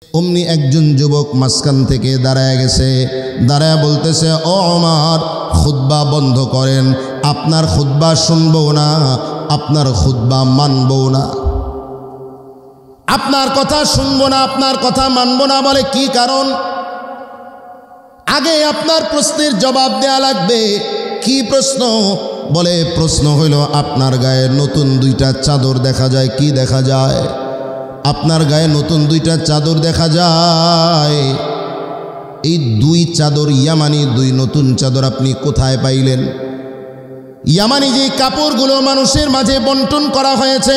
অমনি একজন যুবক মাঝখান থেকে দাঁড়ায় গেছে, দাঁড়ায় বলতেছে, ও ওমর, খুতবা বন্ধ করেন, আপনার খুতবা শুনবো না, আপনার খুতবা মানবো না, আপনার কথা শুনবো না, আপনার কথা মানবো না। বলে কি কারণ? আগে আপনার প্রশ্নের জবাব দেয়া লাগবে। কি প্রশ্ন? বলে প্রশ্ন হইল, আপনার গায়ে নতুন দুইটা চাদর দেখা যায়। কি দেখা যায়? আপনার গায়ে নতুন দুইটা চাদর দেখা যায়। এই দুই চাদর ইয়ামানি দুই নতুন চাদর আপনি কোথায় পাইলেন? ইয়ামানি যে কাপড়গুলো মানুষের মাঝে বন্টন করা হয়েছে,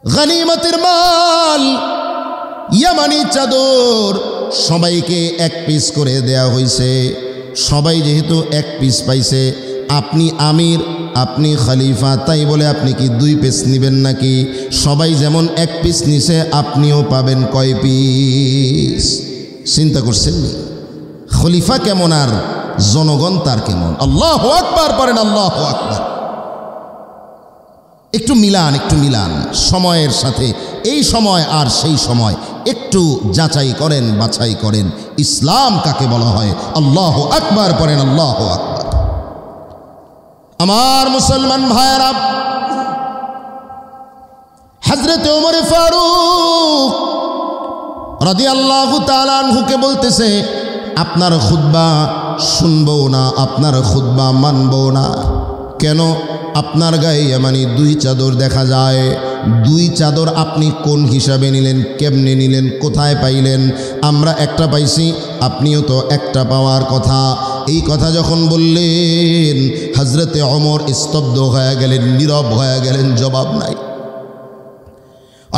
গনিমতের মাল, ইয়ামানি চাদর সবাইকে এক পিস করে দেয়া হয়েছে। সবাই যেহেতু এক পিস পাইছে, আপনি আমির, আপনি খলিফা, তাই বলে আপনি কি দুই পিস নেবেন নাকি? সবাই যেমন এক পিস নিছে, আপনিও পাবেন কয় পিস? চিন্তা করছেন নি? খলিফা কেমন আর জনগণ তার কেমন? আল্লাহু আকবার পড়েন, আল্লাহু আকবার। একটু মিলান, একটু মিলান সময়ের সাথে। এই সময় আর সেই সময় একটু যাচাই করেন, বাছাই করেন, ইসলাম কাকে বলা হয়। আল্লাহু আকবার পড়েন, আল্লাহু আকবার। আমার মুসলমান ভাইয়েরা, হযরত ওমর ফারুক রাদিয়াল্লাহু তাআলা আনহুকে বলতেছে, আপনার খুতবা শুনবো না, আপনার খুতবা মানবো না। কেন? আপনার গায়ে ইয়ামানি দুই চাদর দেখা যায়। দুই চাদর আপনি কোন হিসাবে নিলেন? কেমনে নিলেন? কোথায় পাইলেন? আমরা একটা পাইছি, আপনিও তো একটা পাওয়ার কথা। এই কথা যখন বললেন, হযরতে ওমর স্তব্ধ হয়ে গেলেন, নীরব হয়ে গেলেন, জবাব নাই।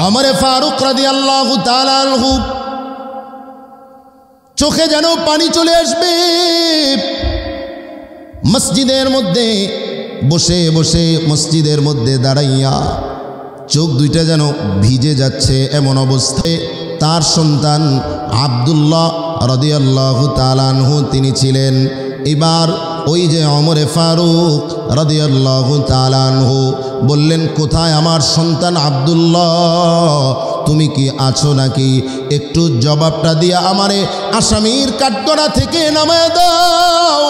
ওমর ফারুক রাদিয়াল্লাহু তাআলা আনহু চোখে যেন পানি চলে আসবে। মসজিদের মধ্যে বসে বসে, মসজিদের মধ্যে দাঁড়াইয়া চোখ দুইটা যেন ভিজে যাচ্ছে। এমন অবস্থায় তার সন্তান আব্দুল্লাহ রাদিয়াল্লাহু তাআলা আনহু তিনি ছিলেন। এবার ওই যে ওমরে ফারুক রাদিয়াল্লাহু তাআলা আনহু বললেন, কোথায় আমার সন্তান আব্দুল্লাহ? তুমি কি আছো নাকি? একটু জবাবটা দিয়া আমারে আসামির কাঠগড়া থেকে নামায় দাও,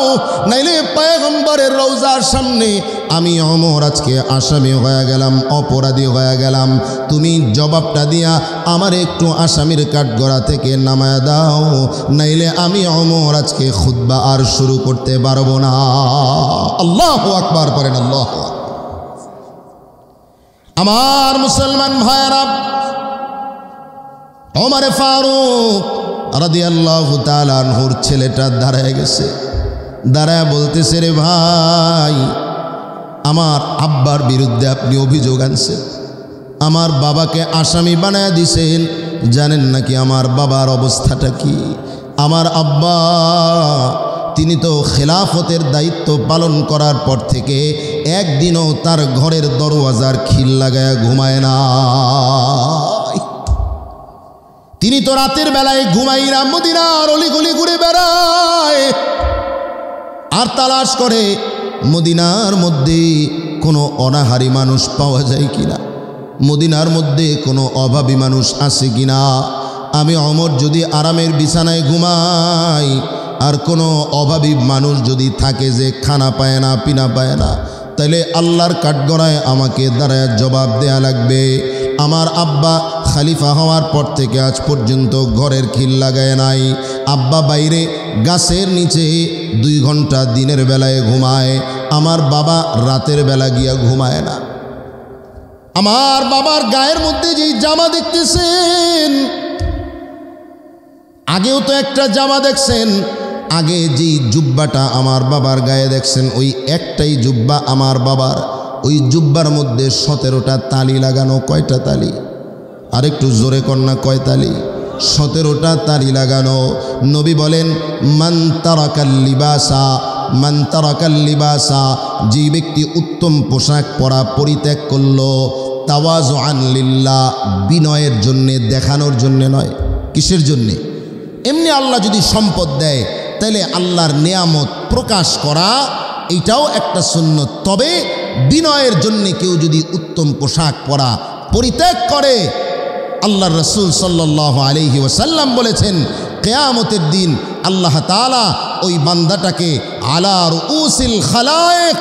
নাইলে পয়গম্বরের রওজার সামনে আমি ওমর আজকে আসামি হয়ে গেলাম, অপরাধী হয়ে গেলাম। তুমি জবাবটা দিয়া আমারে একটু আসামির কাঠগড়া থেকে নামায় দাও, নাইলে আমি ওমর আজকে খুতবা আর শুরু করতে পারবো না। আল্লাহু আকবার করেন, আল্লাহু আকবার। আমার মুসলমান ভাইয়েরা, ওমর ফারুক রাদিয়াল্লাহু তাআলা আনহুর ছেলেটা দাঁড়ায় গেছে, দাঁড়ায় বলতেছে, রে ভাই, আমার আব্বার বিরুদ্ধে আপনি অভিযোগ আনছেন, আমার বাবাকে আসামি বানায় দিছেন। জানেন নাকি আমার বাবার অবস্থাটা কি? আমার আব্বা তিনি তো খেলাফতের দায়িত্ব পালন করার পর থেকে একদিনও তার ঘরের দরওয়াজার খিল লাগায় ঘুমায় না। তিনি তো রাতের বেলায় ঘুমাই না, মদিনার অলিগলি ঘুরে বেড়ায় আর তালাশ করে মদিনার মধ্যে কোনো অনাহারী মানুষ পাওয়া যায় কিনা, মদিনার মধ্যে কোনো অভাবী মানুষ আছে কিনা। আমি ওমর যদি আরামের বিছানায় ঘুমাই, আর কোনো অভাবী মানুষ যদি থাকে যে খানা পায় না, পিনা পায় না, তাহলে আল্লাহর কাঠগড়ায় আমাকে দাঁড়ায় জবাব দেয়া লাগবে। আমার আব্বা খলিফা হওয়ার পর থেকে আজ পর্যন্ত ঘরের খিল লাগায় নাই। আব্বা বাইরে গাছের নিচে 2 ঘন্টা দিনের বেলায় ঘুমায়, আমার বাবা রাতের বেলা গিয়া ঘুমায় না। আমার বাবার গায়ের মধ্যে যেই জামা দেখতেছেন, আগেও তো একটা জামা দেখছেন, আগে যেই জুব্বাটা আমার বাবার গায়ে দেখছেন, ওই একটাই জুব্বা আমার বাবার। ওই জুব্বার মধ্যে 17টা তালি লাগানো। কয়টা তালি? আরেকটু জোরে কন্যা, কয় তালি? 17টা তালি লাগানো। নবী বলেন, মান তারাকাল লিবাসা, মান তারাকাল লিবাসা, যে ব্যক্তি উত্তম পোশাক পরা পরিত্যাগ করলো, তাওয়াজুআন লিল্লাহ, বিনয়ের জন্যে, দেখানোর জন্যে নয়। কিসের জন্যে? এমনি আল্লাহ যদি সম্পদ দেয়, তাহলে আল্লাহর নেয়ামত প্রকাশ করা এটাও একটা সুন্নত। তবে বিনয়ের জন্য কেউ যদি উত্তম পোশাক পরা পরিত্যাগ করে, আল্লাহর রাসূল সাল্লাল্লাহু আলাইহি ওয়াসাল্লাম বলেছেন, কিয়ামতের দিন আল্লাহ তাআলা ওই বান্দাটাকে আলা রুউসিল খালায়েক,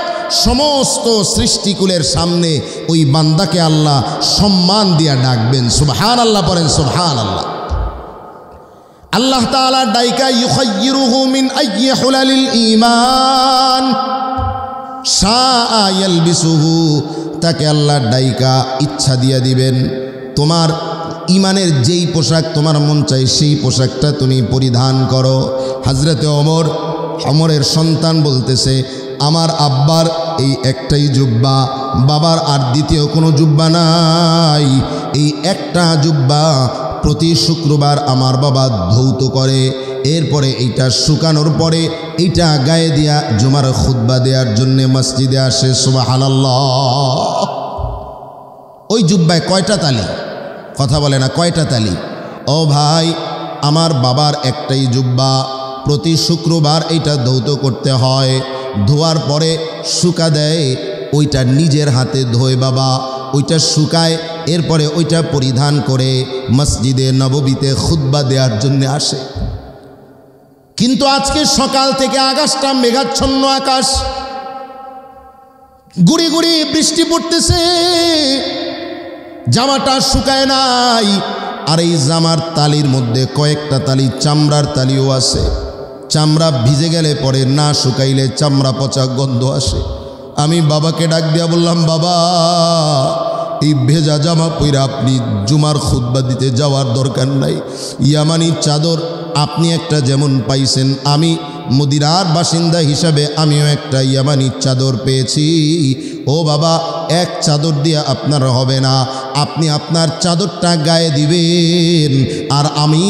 সমস্ত সৃষ্টিকুলের সামনে ওই বান্দাকে আল্লাহ সম্মান দিয়া ডাকবেন। সুবহানাল্লাহ পড়েন, সুবহানাল্লাহ। আল্লাহ তাআলা ডাইকা ইউখায়্যিরুহু মিন আইয়্যি হুলালিল ঈমান শাআ ইয়ালবিসুহু, তাকে আল্লাহ ডাইকা ইচ্ছা দিয়া দিবেন, তোমার ইমানের যেই পোশাক তোমার মন চাই সেই পোশাকটা তুমি পরিধান করো। হযরতে ওমরের সন্তান বলতেছে, আমার আব্বার এই একটাই জুব্বা, বাবার আর দ্বিতীয় কোনো জুব্বা নাই, এই একটা জুব্বা প্রতি শুক্রবার আমার বাবা ধৌত করে, এরপরে এইটা শুকানোর পরে এইটা গায়ে দিয়া জুমার খুতবা দেওয়ার জন্যে মসজিদে আসে। সুবহানাল্লাহ। ওই জুব্বায় কয়টা তালি? কথা বলে না, কয়টা তালি? ও ভাই, আমার বাবার একটাই জুব্বা, প্রতি শুক্রবার এইটা ধৌত করতে হয়, ধোয়ার পরে শুকা দেয়, ওইটা নিজের হাতে ধোয় বাবা, ওইটা শুকায়, এরপরে ওইটা পরিধান করে মসজিদে নববীতে খুতবা দেওয়ার জন্য আসে। কিন্তু আজকে সকাল থেকে আকাশটা মেঘাচ্ছন্ন আকাশ, গুড়ি গুড়ি বৃষ্টি পড়তেছে, জামাটা শুকায় নাই, আর এই জামার তালির মধ্যে কয়েকটা তালি চামড়ার তালিও আছে। চামড়া ভিজে গেলে পরে না শুকাইলে চামড়া পচা গন্ধ আসে। আমি বাবাকে ডাক দিয়া বললাম, বাবা, এই ভেজা জামা পইরা আপনি জুমার খুতবা দিতে যাওয়ার দরকার নাই। ইয়ামানি চাদর আপনি একটা যেমন পাইছেন, আমি মদিনার বাসিন্দা হিসাবে আমিও একটা ইয়ামানি চাদর পেয়েছি। ও বাবা, এক চাদর দিয়ে আপনার হবে না, আপনি আপনার চাদরটা গায়ে দিবেন, আর আমি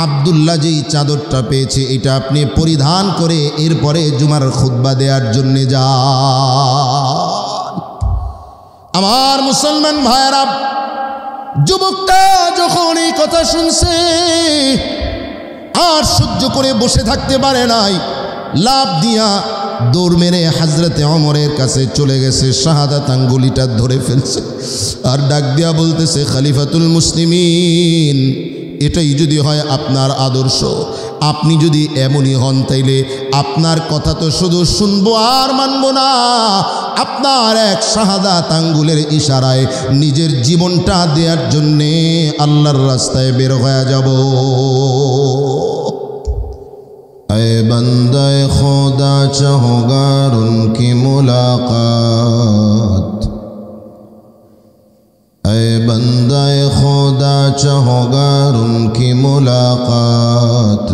আব্দুল্লাহ যেই চাদরটা পেয়েছি এটা আপনি পরিধান করে এরপরে জুমার খুতবা দেওয়ার জন্যে যান। আমার মুসলমান ভাইয়েরা, যুবকটা যখন এই কথা শুনছে আর সহ্য করে বসে থাকতে পারে নাই, লাফ দিয়া দৌড় মেরে হযরতে ওমরের কাছে চলে গেছে, শাহাদাত আঙ্গুলিটা ধরে ফেলছে, আর ডাক দিয়া বলতেছে, খলিফাতুল মুসলিমিন, এটাই যদি হয় আপনার আদর্শ, আপনি যদি এমনই হন, তাইলে আপনার কথা তো শুধু শুনবো আর মানবো না, আপনার এক শাহাদাত আঙ্গুলের ইশারায় নিজের জীবনটা দেওয়ার জন্যে আল্লাহর রাস্তায় বের হয়ে যাব। ऐ बंदे खुदा चाहोगार उनकी मुलाकात, ऐ बंदे खुदा चाहोगार उनकी मुलाकात,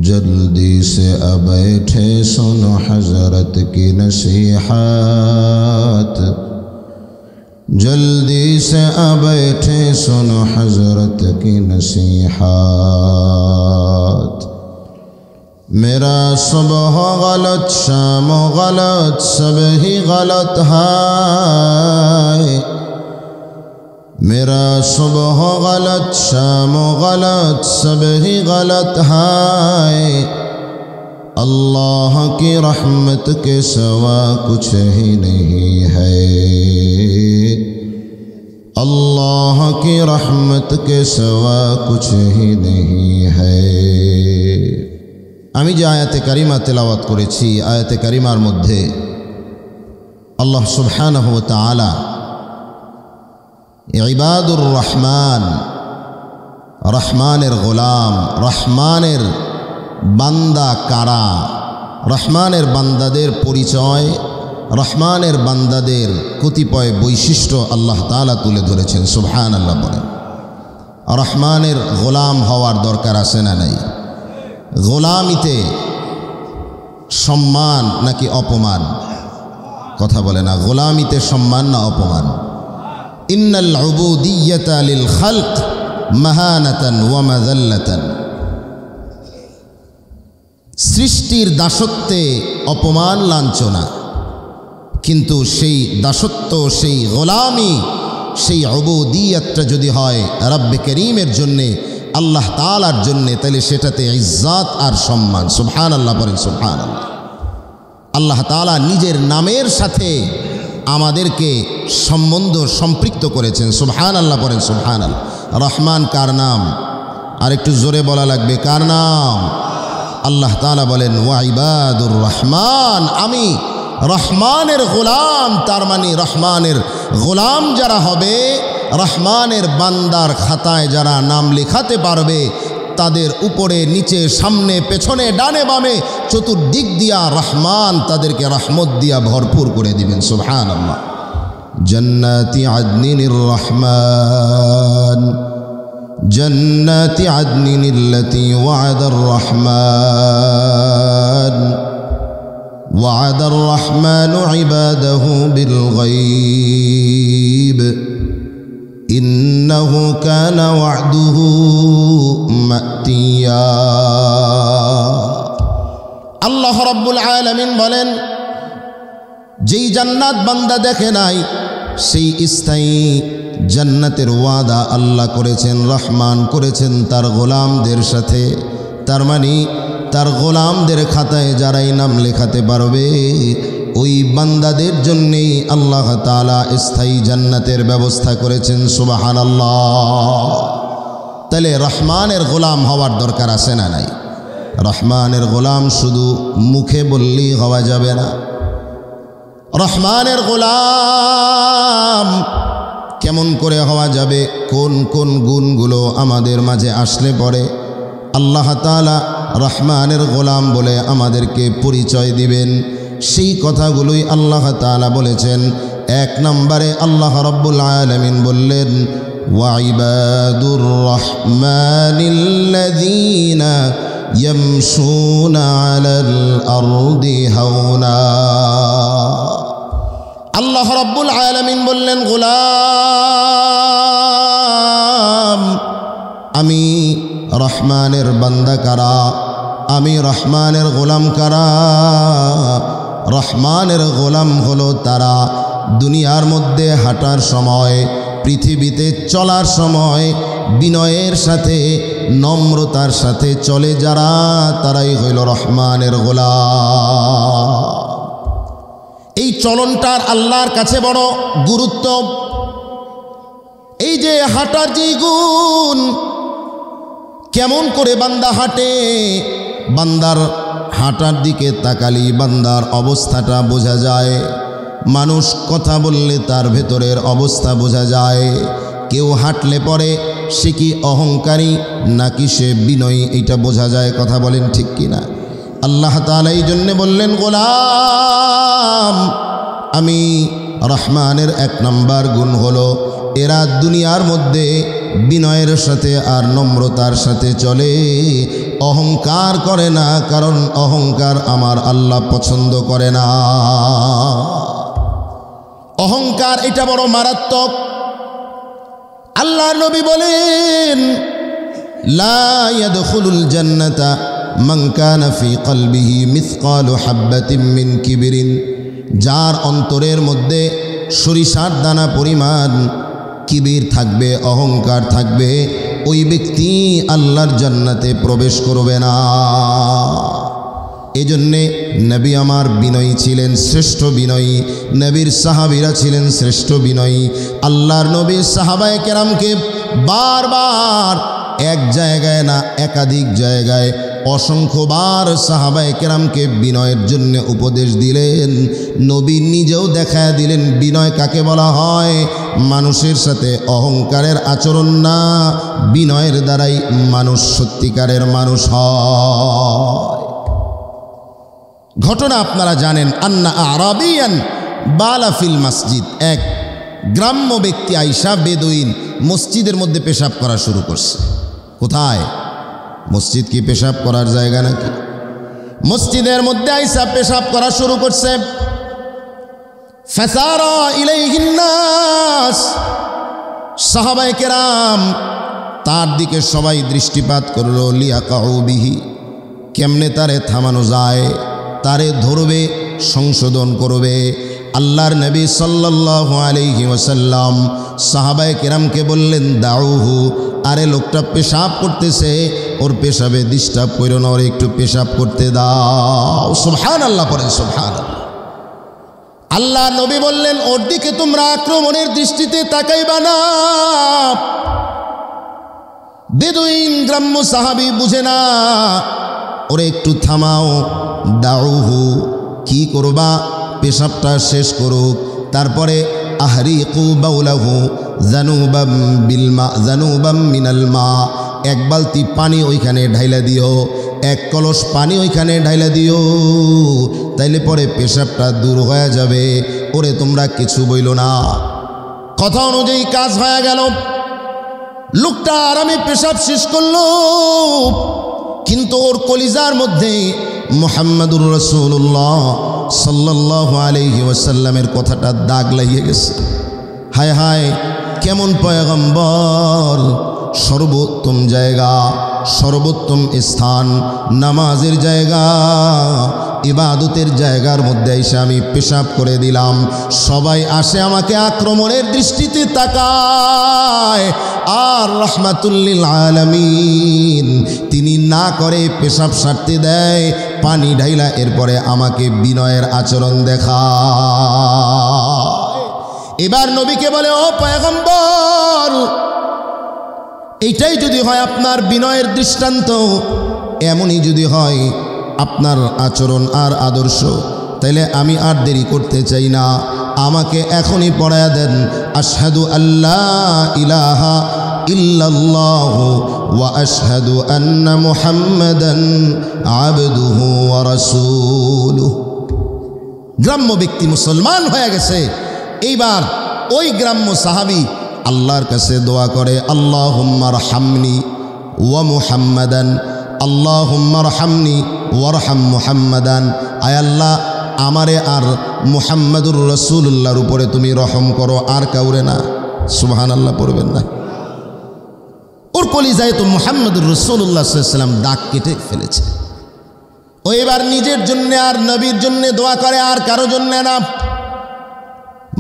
जल्दी से अब बैठे सुनो हजरत की नसीहत, जल्दी से अब बैठे सुनो हजरत की नसीहत। मेरा सुबह गलत, शाम गलत, सब ही गलत है, मेरा सुबह गलत, शाम गलत, सब ही गलत है, अल्लाह की रहमत के सिवा कुछ ही नहीं है, अल्लाह की रहमत के सिवा कुछ ही नहीं है। আমি যে আয়াতে কারিমা তেলাওয়াত করেছি, আয়াতে কারিমার মধ্যে আল্লাহ সুবহানাহু ওয়া তাআলা ইবাদুর রহমান, রহমানের গোলাম, রহমানের বান্দা কারা, রহমানের বান্দাদের পরিচয়, রহমানের বান্দাদের কতিপয় বৈশিষ্ট্য আল্লাহ তাআলা তুলে ধরেছেন। সুবহানাল্লাহ বলেন। রহমানের গোলাম হওয়ার দরকার আছে না নাই? গোলামিতে সম্মান নাকি অপমান? কথা বলে না, গোলামিতে সম্মান না অপমান? ইন্নাল উবুদিয়্যাতা লিল খালক মাহানাতান ওয়া মাযাল্লাতান, সৃষ্টির দাসত্বে অপমান লাঞ্ছনা, কিন্তু সেই দাসত্ব, সেই গোলামি, সেই উবুদিয়্যাতটা যদি হয় রব্বে করিমের জন্যে, আল্লাহ তাআলার জন্যে, তাহলে সেটাতে ইজ্জত আর সম্মান। সুবহানাল্লাহ বলেন, সুবহানাল্লাহ। আল্লাহ তাআলা নিজের নামের সাথে আমাদেরকে সম্পৃক্ত করেছেন। সুবহানাল্লাহ পড়েন, সুবহানাল্লাহ। রহমান কার নাম? আর একটু জোরে বলা লাগবে, কার নাম? আল্লাহ তাআলা বলেন ওয়া ইবাদুর রহমান, আমি রহমানের গোলাম। তার মানে রহমানের গোলাম যারা হবে, রহমানের বান্দার খাতায় যারা নাম লেখাতে পারবে, তাদের উপরে নিচে সামনে পেছনে ডানে বামে চতুর্দিক দিয়া রহমান তাদেরকে রহমত দিয়া ভরপুর করে দিবেন। সুবহানাল্লাহ। জান্নাতি আদনির রহমান, জান্নাতি আদনিল্লাতী ওয়া'দার রহমান, ওয়া'দার রহমানু ইবাদাহু বিল গায়ব, ইন্নাহু কানা ওয়া'দুহু মাতিয়া। আল্লাহ রাব্বুল আলামিন বলেন, যেই জান্নাত বান্দা দেখে নাই, সেই স্থায়ী জান্নাতের ওয়াদা আল্লাহ করেছেন, রহমান করেছেন তার গোলামদের সাথে। তার মানে তার গোলামদের খাতায় যারাই নাম লেখাতে পারবে, ওই বান্দাদের জন্যেই আল্লাহ তাআলা স্থায়ী জান্নাতের ব্যবস্থা করেছেন। সুবহানাল্লাহ। তাহলে রহমানের গোলাম হওয়ার দরকার আছে না নাই? রহমানের গোলাম শুধু মুখে বললেই হওয়া যাবে না। রহমানের গোলাম কেমন করে হওয়া যাবে? কোন কোন গুণগুলো আমাদের মাঝে আসলে পরে আল্লাহ তাআলা রহমানের গোলাম বলে আমাদেরকে পরিচয় দিবেন, সেই কথাগুলোই আল্লাহ তাআলা বলেছেন। এক নম্বরে আল্লাহ রাব্বুল আলামিন বললেন ওয়া ইবাদুর রহমানিল্লাযীনা ইয়ামশুনা আলাল আরদি হাওনা। আল্লাহ রাব্বুল আলামিন বললেন, গোলাম, আমি রহমানের বান্দা কারা? আমি রহমানের গোলাম কারা? রহমানের গোলাম হলো তারা দুনিয়ার মধ্যে হাঁটার সময়, পৃথিবীতে চলার সময় বিনয়ের সাথে নম্রতার সাথে চলে যারা, তারাই হইল রহমানের গোলাম। এই চলনটার আল্লাহর কাছে বড় গুরুত্ব। এই যে হাঁটার যেই গুণ, কেমন করে বান্দা হাঁটে, বান্দার হাঁটার দিকে তাকালি বান্দার অবস্থাটা বোঝা যায়। মানুষ কথা বললে তার ভেতরের অবস্থা বোঝা যায়। কেউ হাঁটলে পরে সে কি অহংকারী নাকি সে বিনয়ী, এটা বোঝা যায়। কথা বলেন ঠিক কিনা? আল্লাহ তাআলা এই জন্যে বললেন, গোলাম, আমি রহমানের এক নাম্বার গুণ হলো এরা দুনিয়ার মধ্যে বিনয়ের সাথে আর নম্রতার সাথে চলে, অহংকার করে না, কারণ অহংকার আমার আল্লাহ পছন্দ করে না। অহংকার এটা বড় মারাত্মক। আল্লাহর নবী বলেন, লা ইয়াদখুলুল জান্নাতা মান কানা ফি কলবিহি মিসকালু হাববাতিন মিন কিবরিন। যার অন্তরের মধ্যে সরিষার দানা পরিমাণ কিবির থাকবে, অহংকার থাকবে, ওই ব্যক্তি আল্লাহর জান্নাতে প্রবেশ করবে না। এজন্যে নবী আমার বিনয়ী ছিলেন, শ্রেষ্ঠ বিনয়ী। নবীর সাহাবীরা ছিলেন শ্রেষ্ঠ বিনয়ী। আল্লাহর নবী সাহাবায়ে কেরামকে বারবার, এক জায়গায় না একাধিক জায়গায় অসংখ্যবার সাহাবায়ে কেরামকে বিনয়ের জন্য উপদেশ দিলেন। নবী নিজেও দেখা দিলেন বিনয় কাকে বলা হয়। মানুষের সাথে অহংকারের আচরণ না, বিনয়ের দ্বারাই মানুষ সত্যিকারের মানুষ হয়। ঘটনা আপনারা জানেন, আন্না আরাবিয়ান বালা ফিল মসজিদ। এক গ্রাম্য ব্যক্তি আইসা, বেদুইন, মসজিদের মধ্যে পেশাব করা শুরু করছে। কোথায়? মসজিদ কি পেশাব করার জায়গা নাকি? মসজিদের মধ্যে আইসা পেশাব করা শুরু করছে। ফাসারা ইলাইহিন নাস, সাহাবায়ে কেরাম তার দিকে সবাই দৃষ্টিপাত করলো। লিয়াকাউ বিহি, কেমনে তারে থামানো যায়, তারে ধরবে, সংশোধন করবে। আল্লাহর নবী সাল্লাল্লাহু আলাইহি ওয়াসাল্লাম সাহাবায়ে কেরামকে বললেন, দাউহু, আরে লোকটা পেশাব করতেছে, ওর পেশাবে ডিস্টার্ব করো না, ওর একটু পেশাব করতে দাও। সুবহানাল্লাহ পড়েন, সুবহানাল্লাহ। আল্লাহ নবী বললেন, ওর দিকে তোমরা আক্রমণের দৃষ্টিতে তাকাইবা না। বেদুইন গ্রাম্য সাহাবী বুঝে না, ওরে একটু থামাও, দাউহু, কি করবা, পেশাবটা শেষ করুক, তারপরে আহরিকু বাউলাহু জানুবাম বিলমা জানুবাম মিনাল মা, এক বালতি পানি ওইখানে ঢাইলা দিও, এক কলস পানি ওইখানে ঢাইলা দিও, তাইলে পরে পেশাবটা দূর হয়ে যাবে। ওরে তোমরা কিছু বইল না। কথা অনুযায়ী কাজ হয়ে গেল। লোকটা আরামে পেশাব শেষ করলো, কিন্তু ওর কলিজার মধ্যে মুহাম্মাদুর রাসূলুল্লাহ সাল্লাল্লাহু আলাইহি ওয়াসাল্লামের কথাটা দাগ লাগিয়ে গেছে। হায় হায়, কেমন পয়গম্বর! সর্বোত্তম জায়গা, সর্বোত্তম স্থান, নামাজের জায়গা, ইবাদতের জায়গার মধ্যে এসে আমি পেশাব করে দিলাম। সবাই আসে আমাকে আক্রমণের দৃষ্টিতে তাকায়, আর রাহমাতুল লিল আলামিন তিনি না করে পেশাব সারতে দেয়, পানি ঢাইলা এরপরে আমাকে বিনয়ের আচরণ দেখায়। এবার নবীকে বলে, ও পয়গম্বর, এইটাই যদি হয় আপনার বিনয়ের দৃষ্টান্ত, এমনই যদি হয় আপনার আচরণ আর আদর্শ, তাইলে আমি আর দেরি করতে চাই না, আমাকে এখনই পড়ায়া দেন আশহাদু আল্লাহ ইলাহা ইল্লাল্লাহু ওয়া আশহাদু আন্না মুহাম্মাদান আবদুহু ওয়া রাসূলুহু। গ্রাম্য ব্যক্তি মুসলমান হয়ে গেছে। এইবার ওই গ্রাম্য সাহাবী আল্লাহর কাছে দোয়া করে, আল্লাহুম্মা রহামনি ওয়া মুহাম্মাদান, আল্লাহুম্মা রহামনি ওয়ারহাম মুহাম্মাদান। আয় আল্লাহ, আমারে আর মুহাম্মাদুর রাসূলুল্লাহর উপরে তুমি রহম করো, আর কাউরে না। সুবহানাল্লাহ পড়বেন না? ওর কলিজায় তো মুহাম্মাদুর রাসূলুল্লাহ সাল্লাল্লাহু আলাইহি ওয়াসাল্লাম দাগ কেটে ফেলেছে। ও এবার নিজের জন্য আর নবীর জন্য দোয়া করে, আর কারো জন্য না।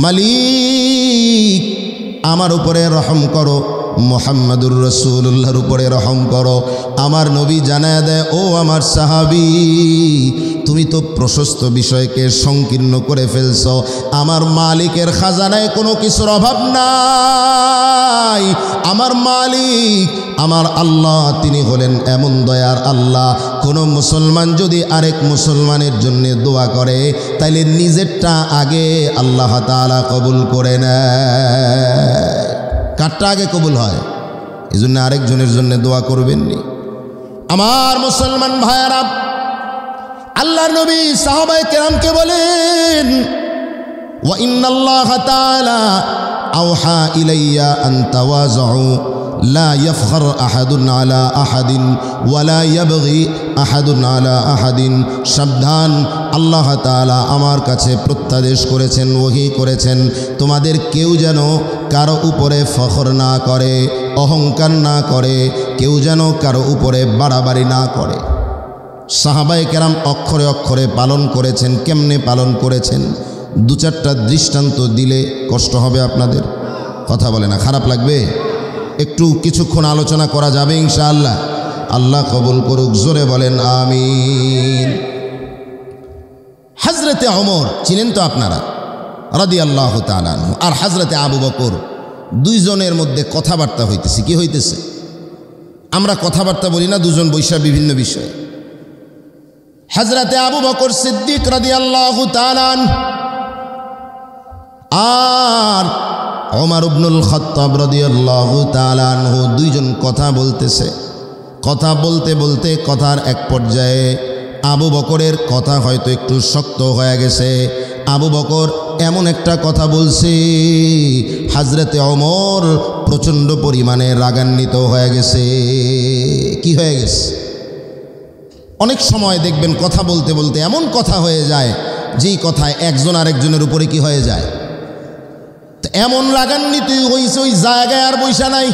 মালিক, আমার উপরে রহম করো, মুহাম্মাদুর রাসূলুল্লাহর উপরে রহম করো। আমার নবী জানায় দেয়, ও আমার সাহাবী, তুমি তো প্রশস্ত বিষয়কে সংকীর্ণ করে ফেলছ। আমার মালিকের খাজানায় কোনো কিছুর অভাব নাই। আমার মালিক, আমার আল্লাহ, তিনি হলেন এমন দয়ার আল্লাহ, কোনো মুসলমান যদি আরেক মুসলমানের জন্য দোয়া করে, তাইলে নিজেরটা আগে আল্লাহ তাআলা কবুল করে নেয়। কারটা আগে কবুল হয়, এই জন্য আরেকজনের জন্য দোয়া করবেননি। আমার মুসলমান ভাইয়ারা, আল্লাহর নবী সাহাবায়ে কেরামকে বলেন, ওয়া ইন্নাল্লাহা তাআলা আওহা ইলাইয়া আন তাওয়াযু লা ইয়াফখার আহাদুন আলা আহাদিন ওয়া লা ইয়াবগি আহাদুন আলা আহাদিন। সাবধান, আল্লাহ তাআলা আমার কাছে প্রত্যাদেশ করেছেন, ওহী করেছেন, তোমাদের কেউ যেন কারো উপরে ফখর না করে, অহংকার না করে, কেউ যেন কারো উপরে বাড়াবাড়ি না করে। সাহাবায়ে কেরাম অক্ষরে অক্ষরে পালন করেছেন। কেমনে পালন করেছেন? দু চারটা দৃষ্টান্ত দিলে কষ্ট হবে আপনাদের। কথা বলে না, খারাপ লাগবে? একটু কিছুক্ষণ আলোচনা করা যাবে ইনশাআল্লাহ। আল্লাহ কবুল করুক, জোরে বলেন আমিন। হযরতে ওমর চিনেন তো আপনারা, রাদিয়াল্লাহু তাআলা আনহু, আর হযরতে আবু বকর, দুইজনের মধ্যে কথাবার্তা হইতেছে। কি হইতেছে? আমরা কথাবার্তা বলি না দুজন বৈশা বিভিন্ন বিষয়ে। হযরতে আবু বকর সিদ্দিক রাদিয়াল্লাহু তাআলা আনহু আর ওমর ইবনুল খাত্তাব রাদিয়াল্লাহু তাআলা আনহু দুইজন কথা বলতেছে। কথা বলতে বলতে কথার এক পর্যায়ে আবু বকরের কথা হয়তো একটু শক্ত হয়ে গেছে। আবু বকর এমন একটা কথা বলছে, হযরতে ওমর প্রচণ্ড পরিমাণে রাগান্বিত হয়ে গেছে। কি হয়ে গেছে? অনেক সময় দেখবেন কথা বলতে বলতে এমন কথা হয়ে যায়, যেই কথায় একজন আরেকজনের উপরে কি হয়ে যায়। তো এমন রাগান্বিত হয়েছে, ওই জায়গায় আর বৈশা নাই।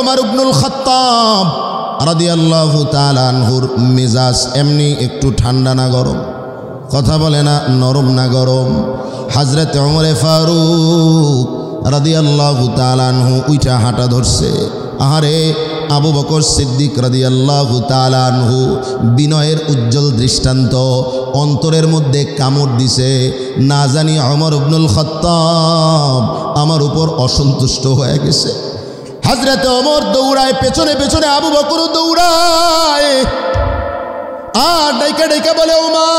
ওমর ইবনুল খাত্তাব রাদিয়াল্লাহু তাআলা আনহুর মেজাজ এমনি একটু ঠান্ডা না গরম? কথা বলে না, নরম না গরম? হযরতে ওমরে ফারুক রাদিয়াল্লাহু তাআলা আনহু উইটা হাঁটা ধরছে। আহারে, আবু বকর সিদ্দিক রাদিয়াল্লাহু তাআলা আনহু বিনয়ের উজ্জ্বল দৃষ্টান্ত। অন্তরের মধ্যে কামড় দিছে, না জানি ওমর ইবনুল খাত্তাব আমার উপর অসন্তুষ্ট হয়ে গেছে। হযরতে ওমর দৌড়ায়, পেছনে পেছনে আবু বকর দৌড়ায়, আর ডাইকা ডাইকা বলে, ওমর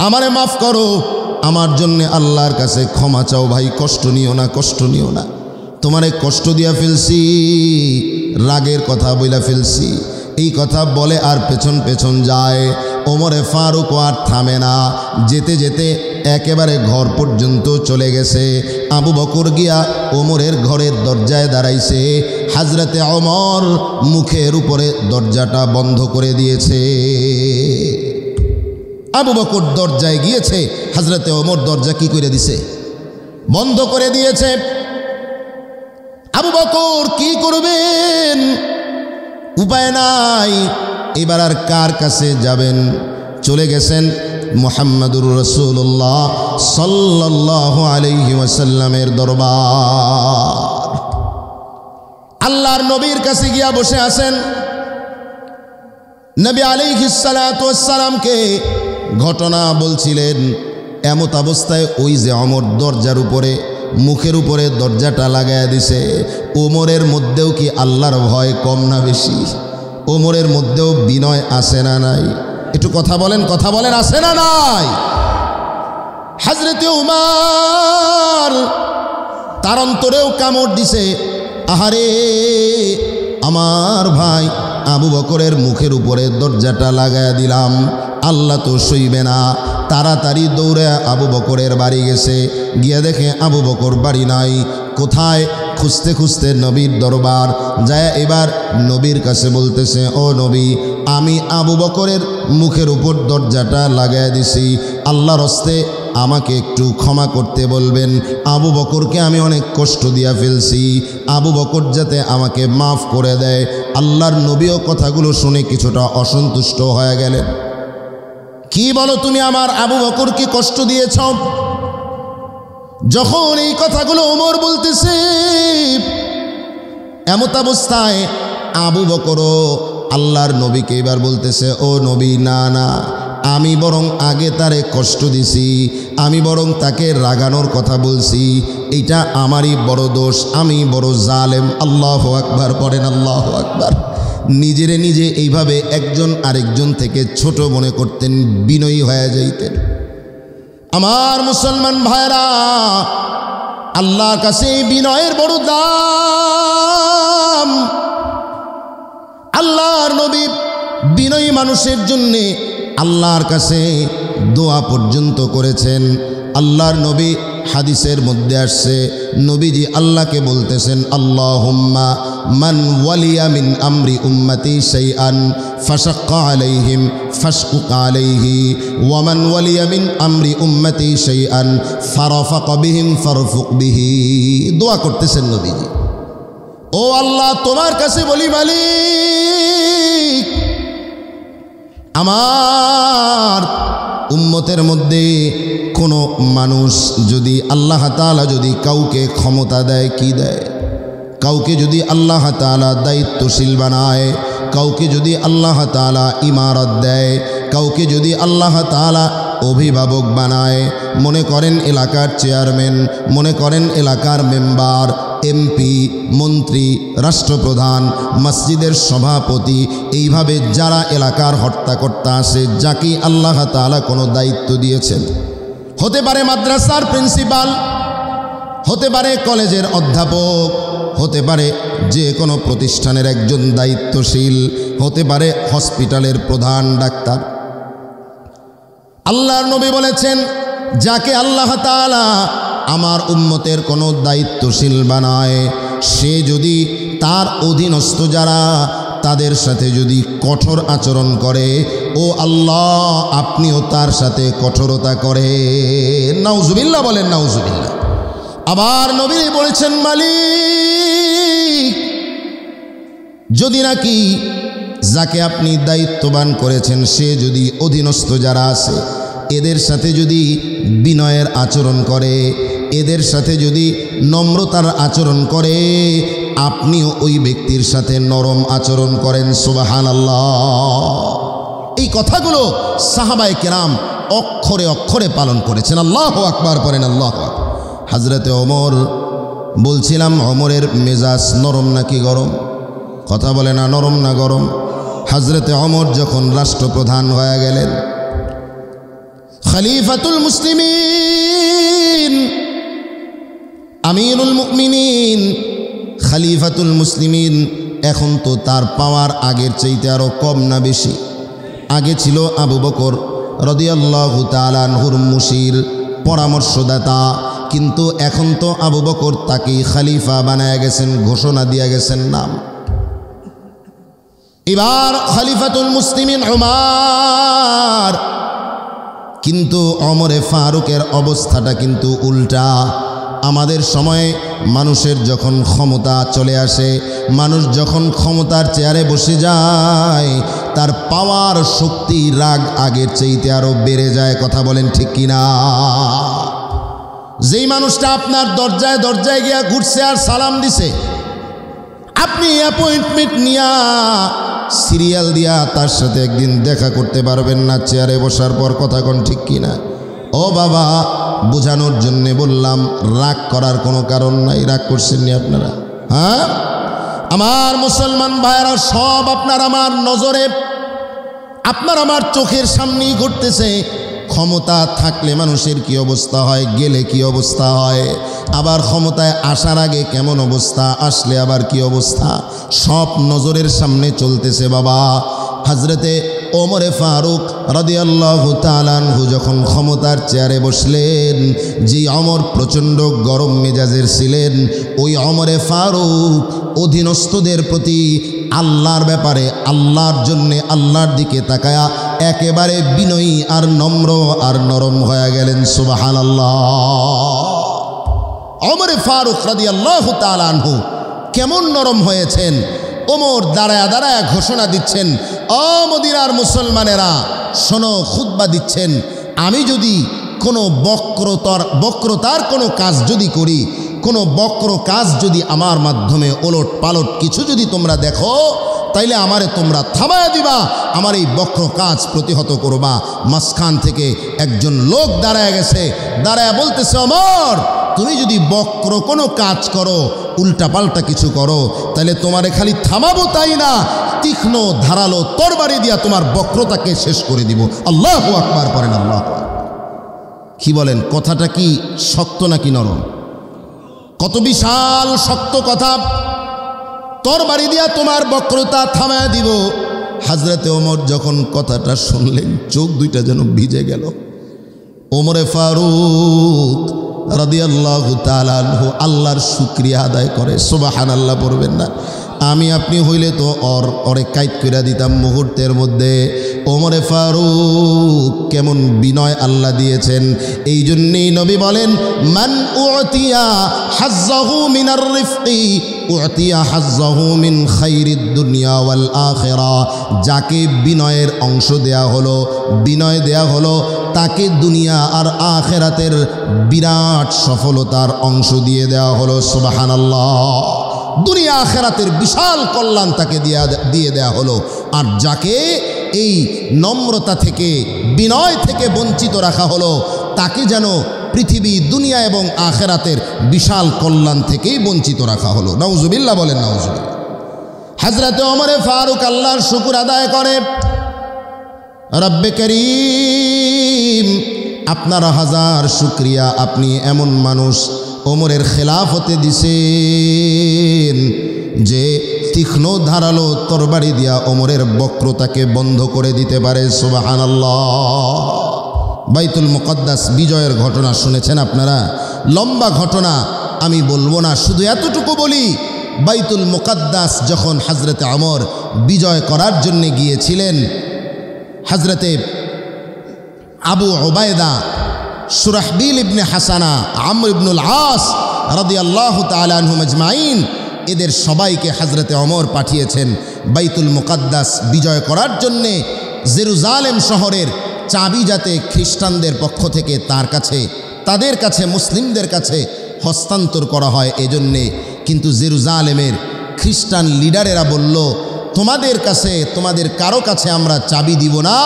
আমারে মাফ করো, আমার জন্য আল্লাহর কাছে ক্ষমা চাও ভাই, কষ্ট নিও না, কষ্ট নিও না, তোমারে কষ্ট দিয়া ফেলছি, রাগের কথা বইলা ফেলছি। এই কথা বলে আর পেছন পেছন যায়। ওমরে ফারুক আর থামে না, যেতে যেতে একেবারে ঘর পর্যন্ত চলে গেছে। আবু বকর গিয়া ওমরের ঘরের দরজায় দাঁড়াইছে। হযরতে ওমর মুখের উপরে দরজাটা বন্ধ করে দিয়েছে। আবু বকর দরজায় গিয়েছে, হযরতে ওমর দরজা কি করে দিছে? বন্ধ করে দিয়েছে। আবু বকর কি করবেন? উপায় নাই, এবার আর কার কাছে যাবেন? চলে গেছেন মুহাম্মাদুর রাসূলুল্লাহ সাল্লাল্লাহু আলাইহি ওয়াসাল্লামের দরবার। আল্লাহর নবীর কাছে গিয়া বসে আছেন। নবী আলাইহিস সালাতু ওয়াস সালামকে ঘটনা বলছিলেন। এমত অবস্থায় ওই যে ওমর দরজার উপরে, মুখের উপরে দরজাটা লাগায়া দিছে। ওমরের মধ্যেও কি আল্লাহর ভয় কম না বেশি? ওমরের মধ্যেও বিনয় আছে না নাই? একটু কথা বলেন, কথা বলেন, আছে না নাই? হযরতে উমর তার অন্তরেও কামড় দিছে। আহারে আমার ভাই, আবু বকরের মুখের উপরে দরজাটা লাগায়া দিলাম, আল্লাহ তো সইবে না। তাড়াতাড়ি দৌড়ে আবু বকরের বাড়ি গেছে। গিয়ে দেখে আবু বকর বাড়ি নাই। কোথায়? খুঁজতে খুঁজতে নবীর দরবার যায়। এবার নবীর কাছে বলতেছে, ও নবী, আমি আবু বকরের মুখের উপর দরজাটা লাগায় দিছি, আল্লাহর হস্তে আমাকে একটু ক্ষমা করতে বলবেন। আবু বকরকে আমি অনেক কষ্ট দিয়া ফেলছি, আবু বকর যাতে আমাকে মাফ করে দেয়। আল্লাহর নবীও কথাগুলো শুনে কিছুটা অসন্তুষ্ট হয়ে গেলেন। কি বলো তুমি, আমার আবু বকরকে কষ্ট দিয়েছ? যখন এই কথাগুলো ওমর বলতেছে, এমত অবস্থায় আবু বকরও আল্লাহর নবীকে এবার বলতেছে, ও নবী, না না, আমি বরং আগে তারে কষ্ট দিছি, আমি বরং তাকে রাগানোর কথা বলছি, এইটা আমারই বড় দোষ, আমি বড় জালেম। আল্লাহু আকবার পড়েন, আল্লাহু আকবার। নিজেরে নিজে এইভাবে একজন আরেকজন থেকে ছোট মনে করতেন, বিনয়ী হয়ে যাইতেন। আমার মুসলমান ভাইরা, আল্লাহর কাছে বিনয়ের বড় দাম। আল্লাহর নবী বিনয়ী মানুষের জন্যে আল্লাহর কাছে দোয়া পর্যন্ত করেছেন। আল্লাহর নবী হাদিসের মধ্যে আসছে, নবীজি আল্লাহকে বলতেছেন, আল্লাহুম্মা মান ওয়ালিয়া মিন আমরি উম্মতি শাইআন ফাশাক্কা আলাইহিম ফাশকুক আলাইহি ওয়া মান ওয়ালিয়া মিন আমরি উম্মতি শাইআন ফারাফাকা বিহিম ফারফুক বিহি। দোয়া করতেছেন নবীজি। ও আল্লাহ, তোমার কাছে বলি, মালিক, আমার উম্মতের মধ্যে কোনো মানুষ যদি আল্লাহ তাআলা যদি কাউকে ক্ষমতা দেয়, কি দেয়? কাউকে যদি আল্লাহ তাআলা দায়িত্বশীল বানায়, কাউকে যদি আল্লাহ তাআলা ইমারত দেয়, কাউকে যদি আল্লাহ তাআলা অভিভাবক বানায়, মনে করেন এলাকার চেয়ারম্যান, মনে করেন এলাকার মেম্বার, এমপি, মন্ত্রী, রাষ্ট্রপ্রধান, মসজিদের সভাপতি, এইভাবে যারা এলাকার হর্তাকর্তা আছে, যাকে আল্লাহ তাআলা কোনো দায়িত্ব দিয়েছেন, হতে পারে মাদ্রাসার প্রিন্সিপাল, হতে পারে কলেজের অধ্যাপক, হতে পারে যে কোনো প্রতিষ্ঠানের একজন দায়িত্বশীল, হতে পারে হসপিটালের প্রধান ডাক্তার। আল্লাহর নবী বলেছেন, যাকে আল্লাহ তাআলা আমার উম্মতের কোনো দায়িত্বশীল বানায়, সে যদি তার অধীনস্থ যারা তাদের সাথে যদি কঠোর আচরণ করে, ও আল্লাহ আপনিও তার সাথে কঠোরতা করে। নাউজুবিল্লাহ বলেন, নাউজুবিল্লাহ। আবার নবী বলেছেন, মালিক, যদি নাকি যাকে আপনি দায়িত্ববান করেছেন, সে যদি অধীনস্থ যারা আছে এদের সাথে যদি বিনয়ের আচরণ করে, এদের সাথে যদি নম্রতার আচরণ করে, আপনিও ওই ব্যক্তির সাথে নরম আচরণ করেন। সুবহানাল্লাহ। এই কথাগুলো সাহাবায়ে কেরাম অক্ষরে অক্ষরে পালন করেছেন। আল্লাহু আকবার পড়েন, আল্লাহু আকবার। হযরতে ওমর, বলছিলাম ওমরের মেজাজ নরম নাকি গরম? কথা বলে না, নরম না গরম? হযরতে ওমর যখন রাষ্ট্রপ্রধান হয়ে গেলেন, খলিফাতুল মুসলিমিন, আমিরুল মুমিনিন, খলিফাতুল মুসলিমিন, এখন তো তার পাওয়ার আগের চাইতে আরও কম না বেশি? আগে ছিল আবু বকর রাদিয়াল্লাহু তাআলা আনহুর মুশির, পরামর্শদাতা, কিন্তু এখন তো আবু বকর তাকেই খলিফা বানায় গেছেন, ঘোষণা দিয়ে গেছেন নাম। এবার খলিফাতুল মুসলিমিন ওমর, কিন্তু ওমরে ফারুকের অবস্থাটা কিন্তু উল্টা। আমাদের সময়ে মানুষের যখন ক্ষমতা চলে আসে, মানুষ যখন ক্ষমতার চেয়ারে বসে যায়, তার পাওয়ার, শক্তি, রাগ আগের চাইতে আরও বেড়ে যায়। কথা বলেন ঠিক কিনা? যেই মানুষটা আপনার দরজায় দরজায় গিয়া ঘুরছে আর সালাম দিছে, আপনি অ্যাপয়েন্টমেন্ট নিয়া সিরিয়াল দিয়া তার সাথে একদিন দেখা করতে পারবেন না চেয়ারে বসার পর। কথা কোন ঠিক কিনা? ও বাবা, বোঝানোর জন্যে বললাম, রাগ করার কোনো কারণ নাই। রাগ করছেন নি আপনারা? হ্যাঁ, আমার মুসলমান ভাইয়েরা, সব আপনার আমার নজরে, আপনার আমার চোখের সামনেই ঘটতেছে। ক্ষমতা থাকলে মানুষের কি অবস্থা হয়, গেলে কি অবস্থা হয়, আবার ক্ষমতায় আসার আগে কেমন অবস্থা, আসলে আবার কি অবস্থা, সব নজরের সামনে চলতেছে বাবা। হযরতে ওমরে ফারুক রাদিয়াল্লাহু তাআলা আনহু যখন ক্ষমতার চেয়ারে বসলেন, যে ওমর প্রচণ্ড গরম মেজাজের ছিলেন, ওই ওমরে ফারুক অধীনস্থদের প্রতি আল্লাহর ব্যাপারে, আল্লাহর জন্যে, আল্লাহর দিকে তাকায়া একেবারে বিনয়ী আর নম্র আর নরম হয়ে গেলেন। সুবহানাল্লাহ। ওমরে ফারুক রাদিয়াল্লাহু তাআলা আনহু কেমন নরম হয়েছেন! ওমর দাঁড়ায়া দাঁড়ায়া ঘোষণা দিচ্ছেন, ও মদিনার মুসলমানেরা শোনো, খুতবা দিচ্ছেন, আমি যদি কোনো বক্রতার কোনো কাজ যদি করি, কোনো বক্র কাজ যদি আমার মাধ্যমে ওলট পালট কিছু যদি তোমরা দেখো, তাইলে আমারে তোমরা থামায়া দিবা, আমার এই বক্র কাজ প্রতিহত করবা। মাঝখান থেকে একজন লোক দাঁড়ায় গেছে, দাঁড়ায়া বলতেছে, ওমর, তুমি যদি বক্র কোনো কাজ করো, উল্টাপাল্টা কিছু করো, তাহলে তোমারে খালি থামাবো তাই না, তীক্ষ্ণ ধারালো তরবারি দিয়া তোমার বক্রতাকে শেষ করে দিব। আল্লাহু আকবার পড়েন, আল্লাহু আকবার। কি বলেন? কথাটা কি শক্ত নাকি নরম? কত বিশাল শক্ত কথা! তরবারি দিয়া তোমার বক্রতা থামায় দিব। হযরতে ওমর যখন কথাটা শুনলেন, চোখ দুইটা যেন ভিজে গেল। ওমরে ফারুক রাদিয়াল্লাহু তাআলা আনহু আল্লাহর শুকরিয়া আদায় করে। সুবহানাল্লাহ পড়বেন না? আমি আপনি হইলে তো ওরে কাইট কইরা দিতাম মুহূর্তের মধ্যে। ওমরে ফারুক কেমন বিনয় আল্লাহ দিয়েছেন। এই জন্যেই নবী বলেন, মান উতিয়া হাজ্জাহু মিনার রিফকি উতিয়া হাজ্জাহু মিন খাইরিদ দুনিয়া ওয়াল আখিরা। যাকে বিনয়ের অংশ দেয়া হলো, বিনয় দেয়া হলো, তাকে দুনিয়া আর আখিরাতের বিরাট সফলতার অংশ দিয়ে দেওয়া হলো। সুবহানাল্লাহ। দুনিয়া আখিরাতের বিশাল কল্যাণ তাকে দিয়ে দেয়া হলো। আর যাকে এই নম্রতা থেকে, বিনয় থেকে বঞ্চিত রাখা হলো, তাকে যেন পৃথিবী, দুনিয়া এবং আখিরাতের বিশাল কল্যাণ থেকেই বঞ্চিত রাখা হলো। নাউজুবিল্লাহ বলেন, নাউজুবিল্লাহ। হযরতে ওমরে ফারুক আল্লাহর শুকর আদায় করে, রব্বে করিম আপনার হাজার শুকরিয়া, আপনি এমন মানুষ ওমরের খেলাফতে দিছেন যে তীক্ষ্ণ ধারালো তরবারি দিয়া ওমরের বক্রতাকে বন্ধ করে দিতে পারে। সুবহানাল্লাহ। বাইতুল মুকদ্দাস বিজয়ের ঘটনা শুনেছেন আপনারা? লম্বা ঘটনা আমি বলবো না, শুধু এতটুকু বলি, বাইতুল মুকদ্দাস যখন হযরতে ওমর বিজয় করার জন্য গিয়েছিলেন, হযরতে আবু উবায়দা, শুরাহবিল ইবনে হাসানা, আমর ইবনুল আস রাদিয়াল্লাহু তাআলা আনহুম আজমাইন, এদের সবাইকে হযরতে ওমর পাঠিয়েছেন বাইতুল মুকদ্দাস বিজয় করার জন্যে। জেরুজালেম শহরের চাবি যাতে খ্রিস্টানদের পক্ষ থেকে তার কাছে তাদের কাছে, মুসলিমদের কাছে হস্তান্তর করা হয় এজন্যে। কিন্তু জেরুজালেমের খ্রিস্টান লিডারেরা বলল, তোমাদের কাছে, তোমাদের কারো কাছে আমরা চাবি দিব না।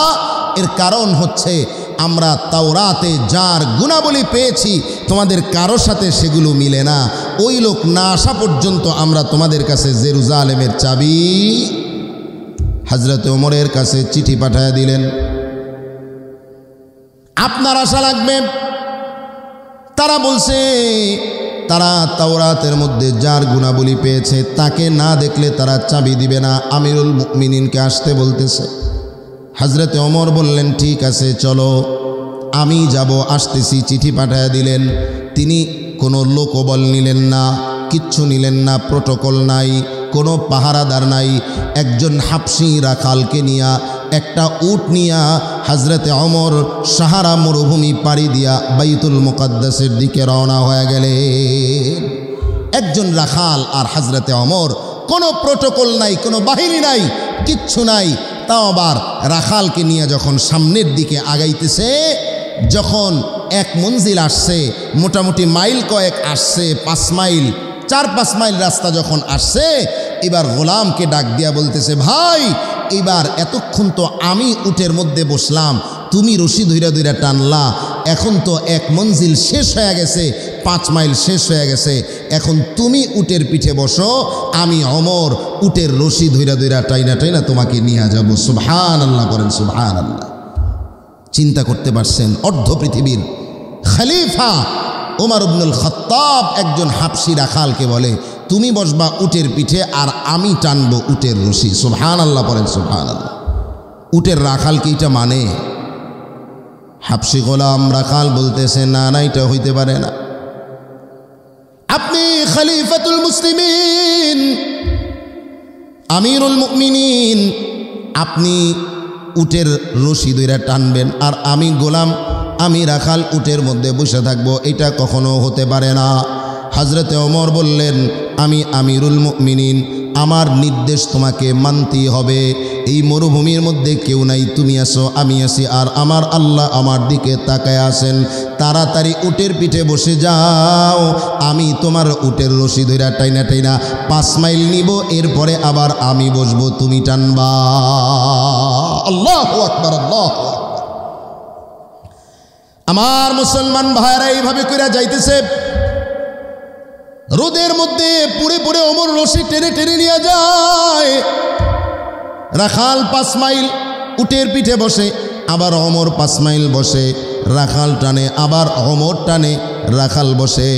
এর কারণ হচ্ছে আমরা তাওরাতে যার গুণাবলী পেয়েছি তোমাদের কারো সাথে সেগুলো মিলে না। ওই লোক না আসা পর্যন্ত আমরা তোমাদের কাছে জেরুজালেমের চাবি। হযরত ওমরের কাছে চিঠি পাঠায় দিলেন, আপনার আশা লাগবে। তারা বলছে তারা তাওরাতের মধ্যে যার গুণাবলী পেয়েছে তাকে না দেখলে তারা চাবি দিবে না। আমিরুল মুমিনিনকে আসতে বলতেছে। হযরত ওমর বললেন, ঠিক আছে চলো, আমি যাব, আসতেছি। চিঠি পাঠায় দিলেন। তিনি কোনো লোকবল নিলেন না, কিচ্ছু নিলেন না, প্রোটোকল নাই, কোনো পাহারাদার নাই। একজন হাবশী রাখালকে নিয়া, একটা উট নিয়া হযরতে ওমর সাহারা মরুভূমি পাড়ি দিয়া বাইতুল মুকাদ্দাসের দিকে রওনা হয়ে গেলেন। একজন রাখাল আর হযরতে ওমর, কোনো প্রোটোকল নাই, কোনো বাহিনী নাই, কিচ্ছু নাই। তাও আবার রাখালকে নিয়ে যখন সামনের দিকে আগাইতেছে, যখন এক মঞ্জিল আসছে, মোটামুটি মাইল কয়েক আসছে, 5 মাইল 4-5 মাইল রাস্তা যখন আসছে, এবার গোলামকে ডাক দিয়া বলতেছে, ভাই এবার এতক্ষণ তো আমি উটের মধ্যে বসলাম, তুমি রশি ধইরা ধইরা টানলা, এখন তো এক মঞ্জিল শেষ হয়ে গেছে, 5 মাইল শেষ হয়ে গেছে, এখন তুমি উটের পিঠে বসো, আমি ওমর উটের রশি ধইরা ধইরা টাইনা টাইনা তোমাকে নিয়ে যাব। সুবহানাল্লাহ করেন, সুবহানাল্লাহ। চিন্তা করতে পারছেন, অর্ধ পৃথিবীর খলিফা ওমর ইবনুল খাত্তাব একজন হাবশী রাখালকে বলে, তুমি বসবা উটের পিঠে আর আমি টানবো উটের রশি। সুবহানাল্লাহ পড়েন, সুবহানাল্লাহ। উটের রাখাল কি এটা মানে? হাবশী গোলাম রাখাল বলতেছে, না না, এটা হইতে পারে না। আপনি খলিফাতুল মুসলিমিন, আমিরুল মুমিনিন, আপনি উটের রশি ধইরা টানবেন আর আমি গোলাম, আমি রাখাল উটের মধ্যে বসে থাকবো, এটা কখনো হতে পারে না। হযরতে ওমর বললেন, আমি আমিরুল মুমিনিন, আমার নির্দেশ তোমাকে মানতেই হবে। এই মরুভূমির মধ্যে কেউ নাই, তুমি আসো, আমি আসি, আর আমার আল্লাহ আমার দিকে তাকায় আছেন। তাড়াতাড়ি উটের পিঠে বসে যাও, আমি তোমার উটের রশি ধইরা টাইনা টাইনা 5 মাইল নিব, এরপরে আবার আমি বসবো, তুমি টানবা। আল্লাহু আকবার, আল্লাহু আকবার। আমার মুসলমান ভাইরা এইভাবে করে যাইতেছে, রোদের মধ্যে পুড়ে পুড়ে ওমর রশি টেনে টেনে নিয়ে যায়। রাখাল 5 মাইল উটের পিঠে বসে, আবার ওমর 5 মাইল বসে, রাখাল টানে, আবার ওমর টানে, রাখাল বসে।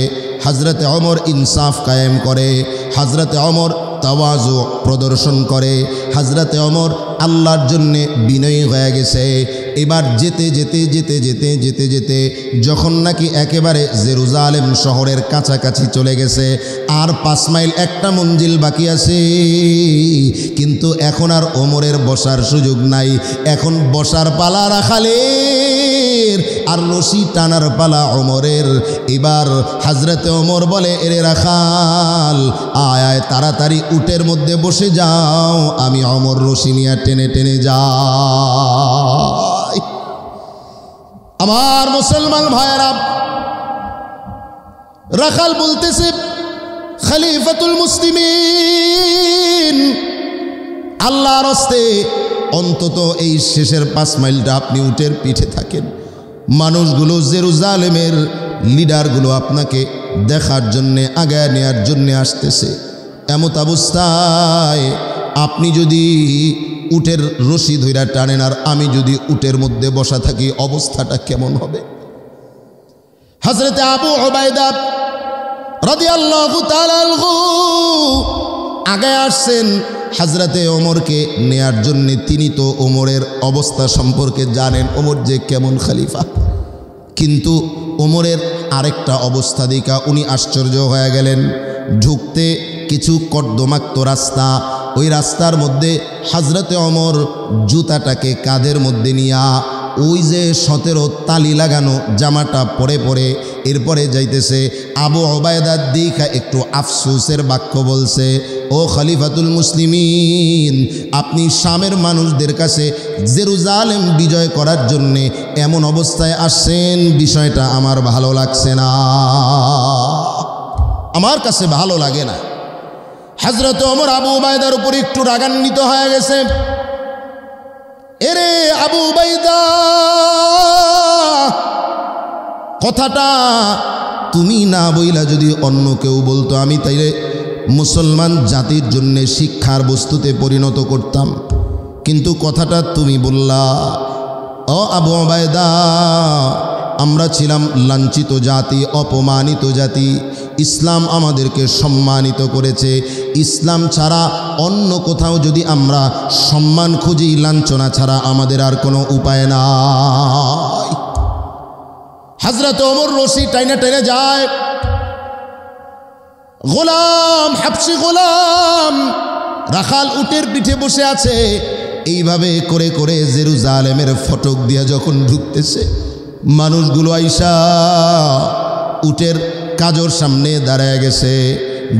হযরতে ওমর ইনসাফ কায়েম করে, হযরতে ওমর তাওয়াজু প্রদর্শন করে, হযরতে ওমর আল্লাহর জন্য বিনয়ী হয়ে গেছে। এবার যেতে যেতে যেতে যেতে যেতে যেতে যখন নাকি একেবারে জেরুজালেম শহরের কাছাকাছি চলে গেছে, আর 5 মাইল একটা মঞ্জিল বাকি আছে, কিন্তু এখন আর ওমরের বসার সুযোগ নাই। এখন বসার পালা রাখালের আর রশি টানার পালা ওমরের। এবার হযরতে ওমর বলে, এরে রাখাল, আয় আয় তাড়াতাড়ি উটের মধ্যে বসে যাও, আমি ওমর রশি নিয়ে টেনে টেনে যাই। আমার মুসলমান ভাইয়েরা, রাখাল বলতেছে, খলিফাতুল মুসলিমিন, আল্লাহর হস্তে অন্তত এই শেষের 5 মাইলটা আপনি উটের পিঠে থাকেন। মানুষগুলো, জেরুজালেমের লিডারগুলো আপনাকে দেখার জন্যে, আগায় নেওয়ার জন্যে আসতেছে। এমত অবস্থায় আপনি যদি উটের রশি ধইরা টানেন আর আমি যদি উটের মধ্যে বসা থাকি, অবস্থাটা কেমন হবে? হযরতে আবু উবাইদা রাদিয়াল্লাহু তাআলা আনহু আগে আসছেন হযরতে ওমরকে নেয়ার জন্য। তিনি তো ওমরের অবস্থা সম্পর্কে জানেন, ওমর যে কেমন খলিফা। কিন্তু ওমরের আরেকটা অবস্থা দেখা উনি আশ্চর্য হয়ে গেলেন। ঢুকতে কিছু কর্দমাক্ত রাস্তা, ওই রাস্তার মধ্যে হযরতে ওমর জুতাটাকে কাঁধের মধ্যে নিয়া ওই যে 17 তালি লাগানো জামাটা পরে পরে এরপরে যাইতেছে আবু ওবায়দার দিকে একটু আফসোসের বাক্য বলছে, ও খলিফাতুল মুসলিমিন, আপনি শামের মানুষদের কাছে জেরুজালেম বিজয় করার জন্যে এমন অবস্থায় আসছেন, বিষয়টা আমার ভালো লাগছে না, আমার কাছে ভালো লাগে না। হযরত ওমর আবু উবায়দার উপর একটু রাগান্বিত হয়ে গেছে। এরে আবু উবায়দা, কথাটা তুমি না বইলা যদি অন্য কেউ বলতো, আমি তাইলে মুসলমান জাতির জন্য শিক্ষার বস্তুতে পরিণত করতাম, কিন্তু কথাটা তুমি বললা। ও আবু উবায়দা, আমরা ছিলাম লাঞ্ছিত জাতি, অপমানিত জাতি, ইসলাম আমাদেরকে সম্মানিত করেছে। ইসলাম ছাড়া অন্য কোথাও যদি আমরা সম্মান খুঁজি, লাঞ্ছনা ছাড়া আমাদের আর কোনো উপায় নাই। হযরত ওমর রশি টাইনে টাইনে যায়, গোলাম, হাবশি গোলাম রাখাল উটের পিঠে বসে আছে, এইভাবে করে করে জেরুজালেমের ফটক দিয়া যখন ঢুকতেছে, মানুষগুলো আইসা উটের কাজর সামনে দাঁড়ায় গেছে,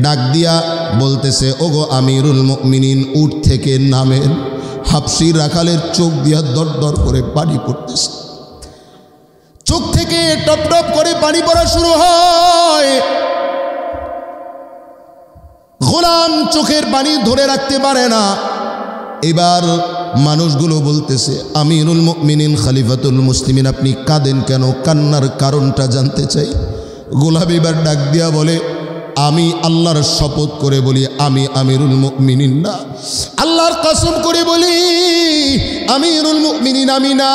ডাক দিয়া বলতেছে, ওগো আমিরুল মুমিনিন, উট থেকে নামেন। হাবশি রাখালের চোখ দিয়া দর দর করে পানি পড়তেছে, চোখ থেকে টপ টপ করে পানি পড়া শুরু হয়। গোলাম চোখের পানি ধরে রাখতে পারে না। এবার মানুষগুলো বলতেছে, আমিরুল মুমিনিন খলিফাতুল মুসলিমিন, আপনি কাঁদেন কেন? কান্নার কারণটা জানতে চাই। গোলাম এবার ডাক দিয়া বলে, আমি আল্লাহর শপথ করে বলি, আমি আমিরুল মুমিনিন না, আল্লাহর কসম করে বলি আমিরুল মুমিনিন আমি না।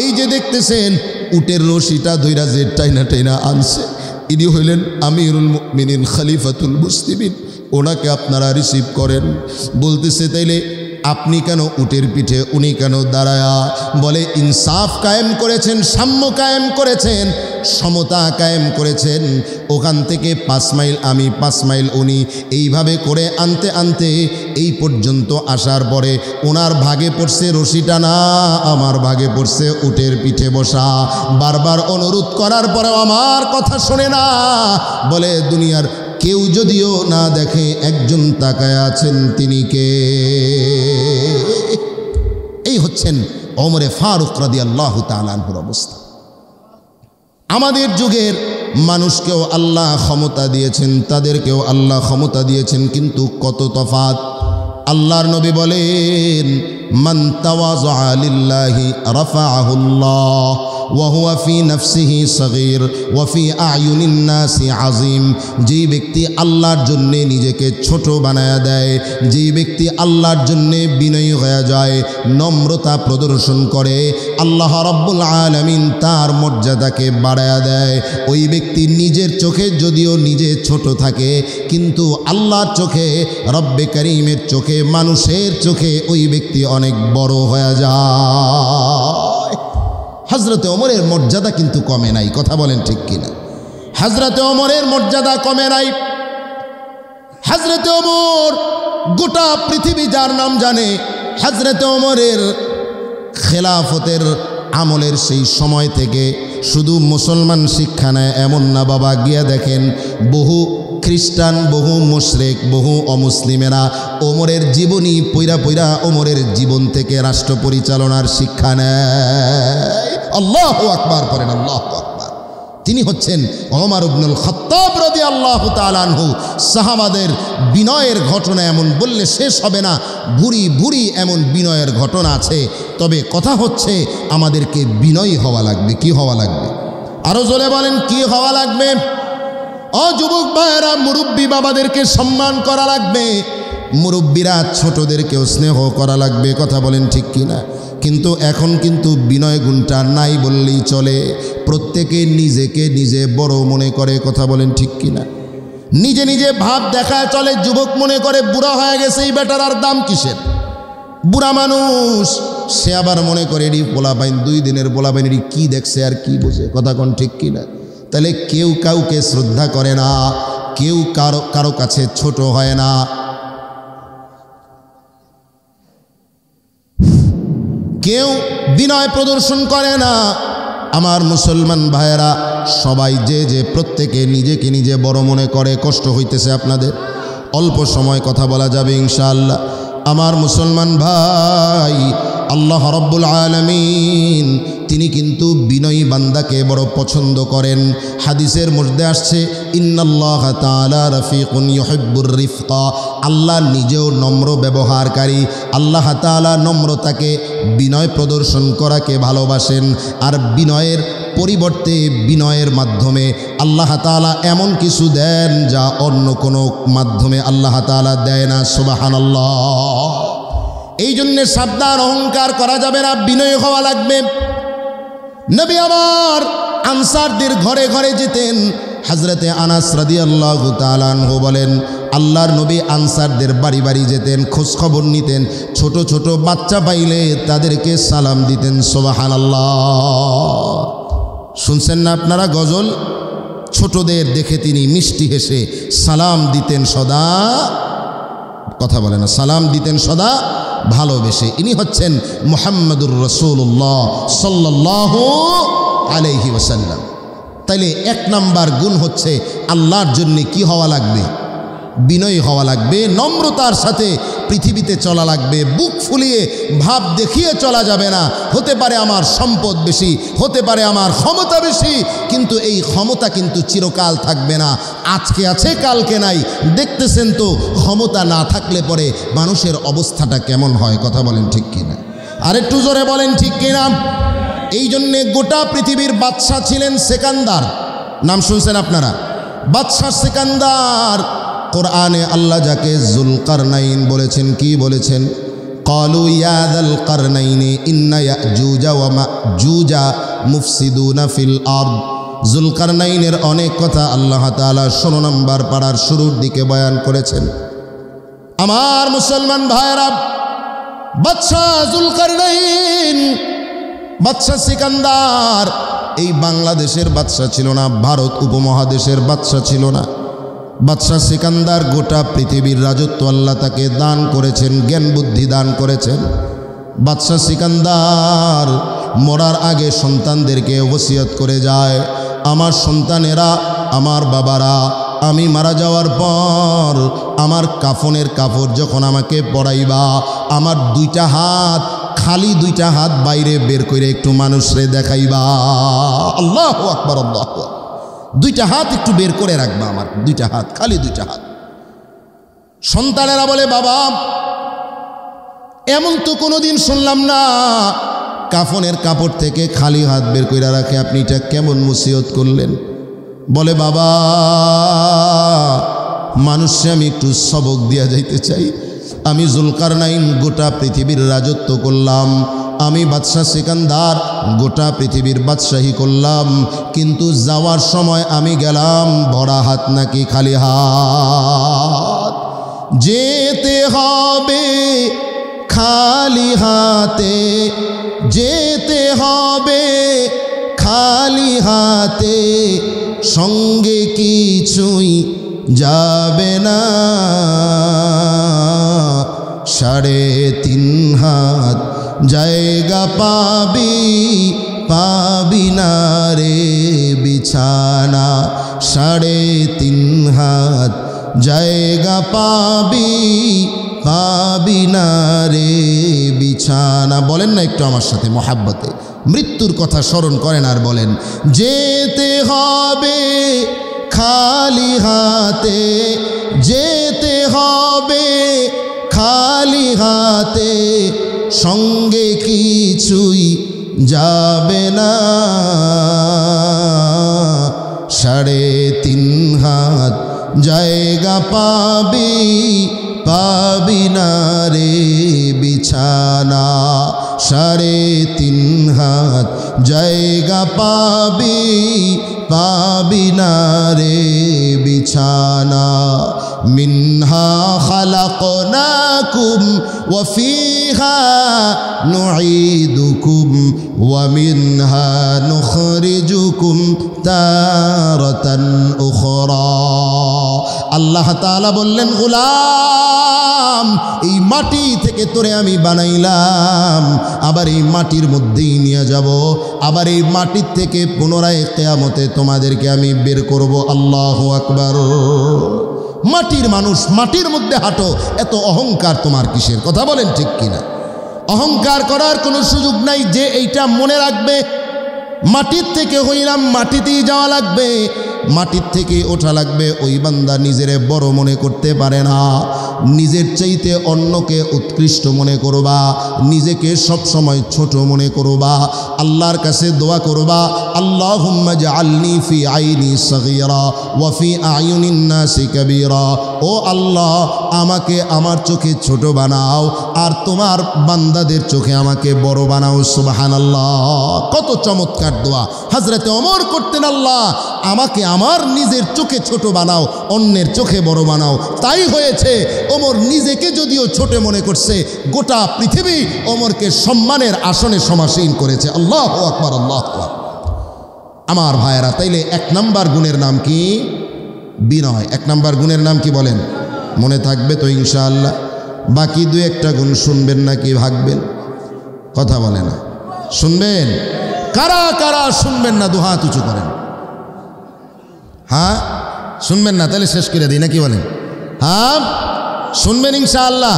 এই যে দেখতেছেন উটের রশিটা ধইরা যে টাইনা টাইনা আনছে, ইনি হইলেন আমিরুল মুমিনিন খলিফাতুল মুসলিমিন, ওনাকে আপনারা রিসিভ করেন। বলতেছে, তাইলে আপনি কেন উটের পিঠে, উনি কেন দাঁড়ায়া? বলে, ইনসাফ কায়েম করেছেন, সাম্য কায়েম করেছেন, সমতা কায়েম করেছেন। ওখান থেকে 5 মাইল আমি, 5 মাইল উনি, এইভাবে করে আনতে আনতে এই পর্যন্ত আসার পরে ওনার ভাগে পড়ছে রশিটা না, আমার ভাগে পড়ছে উটের পিঠে বসা। বারবার অনুরোধ করার পরেও আমার কথা শোনে না। বলে, দুনিয়ার কেউ যদিও না দেখে, একজন তাকায় আছেন, তিনি কে? এই হচ্ছেন ওমরে ফারুক রাদিয়াল্লাহু তাআলা আনহুর অবস্থা। আমাদের যুগের মানুষকেও আল্লাহ ক্ষমতা দিয়েছেন, তাদেরকেও আল্লাহ ক্ষমতা দিয়েছেন, কিন্তু কত তফাৎ। আল্লাহর নবী বলেন, মান তাওয়াযআ লিল্লাহি রাফাআহুল্লাহ ওয়া হুয়া ফি নাফসিহি সগীর ওয়া ফি আয়ুনিন নাসি আযীম। যেই ব্যক্তি আল্লাহর জন্য নিজেকে ছোট বানায়া দেয়, যেই ব্যক্তি আল্লাহর জন্য বিনয়ী হয়ে যায়, নম্রতা প্রদর্শন করে, আল্লাহ রাব্বুল আলামিন তার মর্যাদাকে বাড়ায়া দেয়। ওই ব্যক্তি নিজের চোখে যদিও নিজে ছোট থাকে, কিন্তু আল্লাহর চোখে, রব্বে করিমের চোখে, মানুষের চোখে ওই ব্যক্তি অনেক বড় হয়ে যায়। হযরতে ওমরের মর্যাদা কিন্তু কমে নাই, কথা বলেন ঠিক কিনা? হযরতে ওমরের মর্যাদা কমে নাই। হযরতে ওমর, গোটা পৃথিবী যার নাম জানে, হযরতে ওমরের খেলাফতের আমলের সেই সময় থেকে শুধু মুসলমান শিক্ষা নেয় এমন না বাবা, গিয়া দেখেন বহু খ্রিস্টান, বহু মুশরিক, বহু অমুসলিমেরা ওমরের জীবনী পইরা পইরা ওমরের জীবন থেকে রাষ্ট্র পরিচালনার শিক্ষা নেয়। আল্লাহু আকবার করেন, আল্লাহু আকবার। তিনি হচ্ছেন ওমর ইবনুল খাত্তাব রাদিয়াল্লাহু তাআলা আনহু। সাহাবাদের বিনয়ের ঘটনা এমন বললে শেষ হবে না, ভুরি ভুরি এমন বিনয়ের ঘটনা আছে। তবে কথা হচ্ছে আমাদেরকে বিনয়ী হওয়া লাগবে। কি হওয়া লাগবে? আরো জোরে বলেন, কি হওয়া লাগবে? ও যুবক ভাইয়েরা, মুরব্বী বাবাদেরকে সম্মান করা লাগবে, মুরব্বীরা ছোটদেরকেও স্নেহ করা লাগবে। কথা বলেন ঠিক কিনা? কিন্তু এখন কিন্তু বিনয় গুণটা নাই বললেই চলে। প্রত্যেকে নিজেকে নিজে বড় মনে করে। কথা বলেন ঠিক কিনা? নিজে নিজে ভাব দেখায় চলে। যুবক মনে করে বুড়া হয়ে গেছে, এই বেটার আর দাম কিসের? বুড়া মানুষ সে আবার মনে করে এটি পোলাপাইন, 2 দিনের পোলাপাইন, এটি কি দেখছে আর কি বোঝে? কথা কোন ঠিক কিনা? তাহলে কেউ কাউকে শ্রদ্ধা করে না, কেউ কারো কাছে ছোট হয় না। কেউ বিনয় প্রদর্শন করে না। আমার মুসলমান ভাইয়েরা, সবাই যে প্রত্যেকে নিজেকে নিজে বড় মনে করে। কষ্ট হইতেছে আপনাদের, অল্প সময় কথা বলা যাবে ইনশাআল্লাহ। আমার মুসলমান ভাই, আল্লাহ রাব্বুল আলামিন তিনি কিন্তু বিনয়ী বান্দাকে বড় পছন্দ করেন। হাদিসের মধ্যে আসছে, ইন্নাল্লাহা তাআলা রাফিকুন ইউহিব্বুর রিফকা। আল্লাহ নিজেও নম্র ব্যবহারকারী। আল্লাহ তাআলা নম্রতাকে, বিনয় প্রদর্শন করাকে ভালোবাসেন। আর বিনয়ের পরিবর্তে, বিনয়ের মাধ্যমে আল্লাহ তাআলা এমন কিছু দেন যা অন্য কোনো মাধ্যমে আল্লাহ তাআলা দেয় না। সুবহানাল্লাহ। এই জন্যে সাবধান, অহংকার করা যাবে না, বিনয় হওয়া লাগবে। নবী আমার আনসারদের ঘরে ঘরে যেতেন। হযরতে আনাস রাদিয়াল্লাহু তাআলা আনহু বলেন, আল্লাহর নবী আনসারদের বাড়ি বাড়ি যেতেন, খোঁজ খবর নিতেন। ছোট ছোট বাচ্চা পাইলে তাদেরকে সালাম দিতেন। সুবহানাল্লাহ। শুনছেন না আপনারা গজল? ছোটদের দেখে তিনি মিষ্টি হেসে সালাম দিতেন সদা, কথা বলে না, সালাম দিতেন সদা ভালোবেসে। ইনি হচ্ছেন মুহাম্মদুর রাসূলুল্লাহ সাল্লাল্লাহু আলাইহি ওয়াসাল্লাম। তাইলে এক নাম্বার গুণ হচ্ছে আল্লাহর জন্য কি হওয়া লাগবে? বিনয়ী হওয়া লাগবে, নম্রতার সাথে পৃথিবীতে চলা লাগবে। বুক ফুলিয়ে ভাব দেখিয়ে চলা যাবে না। হতে পারে আমার সম্পদ বেশি, হতে পারে আমার ক্ষমতা বেশি, কিন্তু এই ক্ষমতা কিন্তু চিরকাল থাকবে না। আজকে আছে, কালকে নাই। দেখতেছেন তো, ক্ষমতা না থাকলে পরে মানুষের অবস্থাটা কেমন হয়, কথা বলেন ঠিক কিনা? আরেকটু জোরে বলেন ঠিক কিনা? এই জন্যে গোটা পৃথিবীর বাদশা ছিলেন সেকান্দার। নাম শুনছেন আপনারা? বাদশা সেকান্দার। কোরআনে আল্লাহ যাকে যুলকারনাইন বলেছেন, কি বলেছেন? ক্বালু ইয়া যাল কারনাইনি ইন্না ইয়াজুজা ওয়া মাজুজা মুফসিদুনা ফিল আরদ। যুলকারনাইনের অনেক কথা আল্লাহ তাআলা 16 নম্বর পারার শুরুর দিকে বয়ান করেছেন। আমার মুসলমান ভাইরা, বাদশা যুলকারনাইন, বাদশা সিকান্দার এই বাংলাদেশের বাদশা ছিল না, ভারত উপমহাদেশের বাদশা ছিল না। বাদশা সিকান্দার গোটা পৃথিবীর রাজত্ব আল্লাহ তাকে দান করেছেন, জ্ঞান বুদ্ধি দান করেছেন। বাদশা সিকান্দার মরার আগে সন্তানদেরকে ওসিয়ত করে যায়, আমার সন্তানেরা, আমার বাবারা, আমি মারা যাওয়ার পর আমার কাফনের কাপড় যখন আমাকে পরাইবা, আমার দুইটা হাত, খালি দুইটা হাত বাইরে বের করে একটু মানুষরে দেখাইবা। আল্লাহু আকবার, আল্লাহু আকবার। দুইটা হাত একটু বের করে রাখবা, আমার দুইটা হাত, খালি দুইটা হাত। সন্তানেরা বলে, বাবা এমন তো কোনোদিন শুনলাম না কাফনের কাপড় থেকে খালি হাত বের করে রাখে, আপনি এটা কেমন মুসিয়ত করলেন? বলে, বাবা মানুষে আমি একটু সবক দিয়া যাইতে চাই। আমি যুলকারনাইন গোটা পৃথিবীর রাজত্ব করলাম, আমি বাদশা সিকান্দার গোটা পৃথিবীর বাদশাহী করলাম, কিন্তু যাওয়ার সময় আমি গেলাম ভরা হাত নাকি খালি হাত? যেতে হবে খালি হাতে, যেতে হবে খালি হাতে, সঙ্গে কিছুই যাবে না। 3.5 হাত জায়গা পাবি, পাবি না রে বিছানা। 3.5 হাত জায়গা পাবি, পাবি না রে বিছানা। বলেন না একটু আমার সাথে মহাব্বতে, মৃত্যুর কথা স্মরণ করেন আর বলেন, যেতে হবে খালি হাতে, যেতে হবে খালি হাতে, সঙ্গে কিছুই যাবে না। 3.5 হাত জায়গা পাবি, পাবি না রে বিছানা। 3.5 হাত জায়গা পাবি, পাবি না রে বিছানা। মিনহা খালাকনাকুম ওয়া ফিহা নুঈদুকুম ওয়া মিনহা নুখরিজুকুম তারাতান উখরা। আল্লাহ তাআলা বললেন, গোলাম বানাইলাম, এই মাটি থেকে তোরে আমি বানাইলাম, আবার এই মাটির মধ্যেই নিয়ে যাব, আবার এই মাটির থেকে পুনরায় কিয়ামতে তোমাদেরকে আমি বের করব। আল্লাহু আকবার। মাটির মানুষ, মাটির মধ্যে হাঁটো, এত অহংকার তোমার কিসের? কথা বলেন ঠিক কিনা? অহংকার করার কোনো সুযোগ নাই। যে এইটা মনে রাখবে, মাটির থেকে হইলাম, মাটিতেই যাওয়া লাগবে, মাটির থেকে ওঠা লাগবে, ওই বান্দা নিজেরে বড় মনে করতে পারে না। নিজের চাইতে অন্যকে উৎকৃষ্ট মনে করবা, নিজেকে সব সময় ছোট মনে করবা। আল্লাহর কাছে দোয়া করবা, আল্লাহুম্মা জাআলনি ফি আইনি সগীরা ওয়া ফি আয়ুনিন নাসি কাবীরা। ও আল্লাহ, আমাকে আমার চোখে ছোট বানাও, আর তোমার বান্দাদের চোখে আমাকে বড় বানাও। সুবহানাল্লাহ। কত চমৎকার দোয়া হযরতে ওমর করতেন, আল্লাহ আমাকে আমার নিজের চোখে ছোট বানাও, অন্যের চোখে বড় বানাও। তাই হয়েছে, ওমর নিজেকে যদিও ছোট মনে করছে, গোটা পৃথিবী ওমরকে সম্মানের আসনে সমাসীন করেছে। আল্লাহু আকবার, আল্লাহু আকবার। আমার ভাইয়েরা, তাইলে 1 নাম্বার গুণের নাম কি? বিনয়। 1 নাম্বার গুণের নাম কি বলেন? মনে থাকবে তো ইনশাআল্লাহ? বাকি 2-1টা গুণ শুনবেন নাকি ভাগবেন? কথা বলে না, শুনবেন? কারা কারা শুনবেন না? দুহাত উঁচু করেন। হ্যাঁ, শুনবেন না? তাহলে শেষ করে দিই নাকি বলেন? হ্যাঁ, শুনবেন ইনশাআল্লাহ।